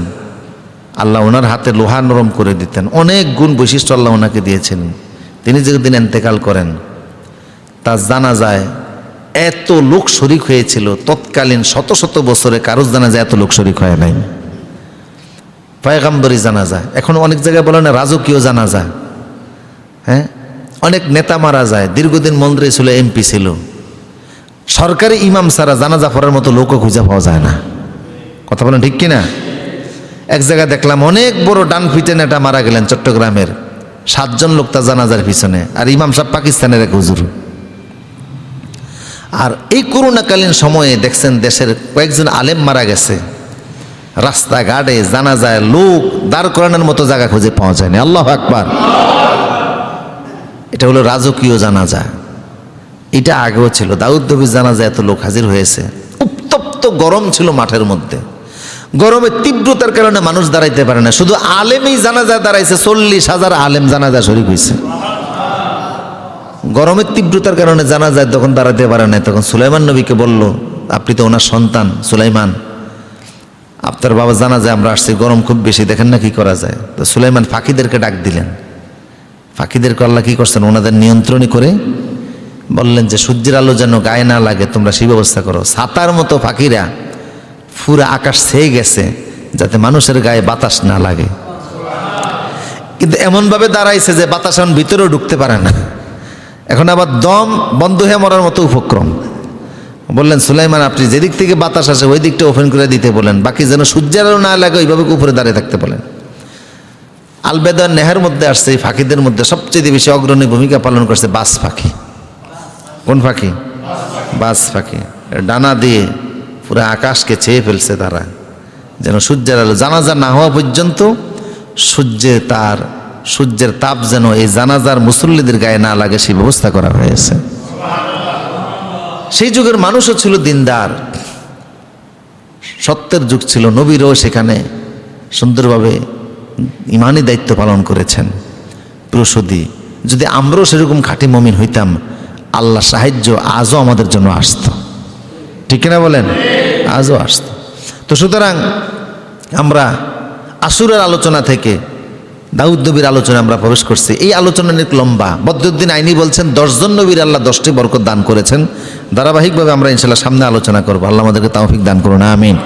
আল্লাহ ওনার হাতে লোহা নরম করে দিতেন। অনেক গুণ বৈশিষ্ট্য আল্লাহ ওনাকে দিয়েছিলেন। তিনি যেদিন ইন্তেকাল করেন, তার জানাজায় এত লোক শরিক হয়েছিল, তৎকালীন শত শত বছরে কারোর জানাজায় এত লোক শরিক হয় নাই। পয়গম্বরী জানাজা, এখন অনেক জায়গায় বলে না রাজকীয় জানাজা। হ্যাঁ, অনেক নেতা মারা যায়, দীর্ঘদিন মন্ত্রী ছিল, এমপি ছিল, সরকারি ইমাম ছাড়া জানাজা পড়ার মতো লোকও খুঁজে পাওয়া যায় না। কথা বলেন ঠিক কিনা? এক জায়গায় দেখলাম অনেক বড় ডান ফিটে নেতা মারা গেলেন চট্টগ্রামের, 7 জন লোক তার জানাজার পিছনে, আর ইমাম সাহেব পাকিস্তানের এক হুজুর। আর এই করোনাকালীন সময়ে দেখছেন দেশের কয়েকজন আলেম মারা গেছে, রাস্তাঘাটে জানাজায় লোক দাঁড় করানোর মতো জায়গা খুঁজে পাওয়া যায়নি। আল্লাহু আকবার। এটা হলো রাজকীয় জানাজা। এটা আগেও ছিল। দাউদ নবীর জানাজায় এত লোক হাজির হয়েছে। উত্তপ্ত গরম ছিল মাঠের মধ্যে, গরমের তীব্রতার কারণে মানুষ দাঁড়াইতে পারে না, শুধু আলেমই জানাজায় দাঁড়াইছে। 40,000 আলেম জানাজা শরীক হয়েছে। গরমের তীব্রতার কারণে জানাজায় তখন দাঁড়াতে পারে না। তখন সুলাইমান নবীকে বলল, আপনি তো ওনার সন্তান সুলাইমান, আপনার বাবা জানাজায় আমরা আসছি, গরম খুব বেশি, দেখেন না কি করা যায়। তো সুলাইমান ফাঁকিদেরকে ডাক দিলেন। ফাঁকিদেরকে আল্লাহ কি করছেন, ওনাদের নিয়ন্ত্রণই করে বললেন যে সূর্যের আলো যেন গায়ে না লাগে, তোমরা সেই ব্যবস্থা করো। ছাতার মতো ফাঁকিরা পুরা আকাশ ছেয়ে গেছে যাতে মানুষের গায়ে বাতাস না লাগে, কিন্তু এমনভাবে দাঁড়াইছে যে বাতাস এখন ভিতরেও ঢুকতে পারে না। এখন আবার দম বন্ধ হয়ে মরার মতো উপক্রম। বললেন সুলাইমান, আপনি যেদিক থেকে বাতাস আসে ওই দিকটা ওপেন করে দিতে বলেন, বাকি যেন সূর্যের আলো না লাগে ওইভাবে উপরে দাঁড়িয়ে থাকতে বলেন। আলবেদার নেহের মধ্যে আসছে, এই ফাঁকিদের মধ্যে সবচেয়ে বেশি অগ্রণী ভূমিকা পালন করছে বাজ পাখি। কোন পাখি? বাজ পাখি। ডানা দিয়ে পুরো আকাশকে ছেয়ে ফেলছে তারা, যেন সূর্যের আলো জানাজা না হওয়া পর্যন্ত সূর্যের তাপ যেন এই জানাজার মুসল্লিদের গায়ে না লাগে সেই ব্যবস্থা করা হয়েছে। সেই যুগের মানুষও ছিল দিনদার, সত্যের যুগ ছিল। নবীরও সেখানে সুন্দরভাবে ইমানি দায়িত্ব পালন করেছেন। প্রসূতি যদি আমরাও সেরকম খাঁটি মুমিন হইতাম, আল্লাহ সাহায্য আজও আমাদের জন্য আসতো। ঠিক কিনা বলেন? আজও আসতো। তো সুতরাং আমরা আসুরের আলোচনা থেকে দাউদ নবীর আলোচনা আমরা প্রবেশ করছি। এই আলোচনা অনেক লম্বা। বদরুদ্দিন আইনি বলছেন 10 জন নবীর আল্লাহ 10টি বরকত দান করেছেন। ধারাবাহিকভাবে আমরা ইনশাআল্লাহ সামনে আলোচনা করবো। আল্লাহ আমাদেরকে তৌফিক দান করুন, আমিন।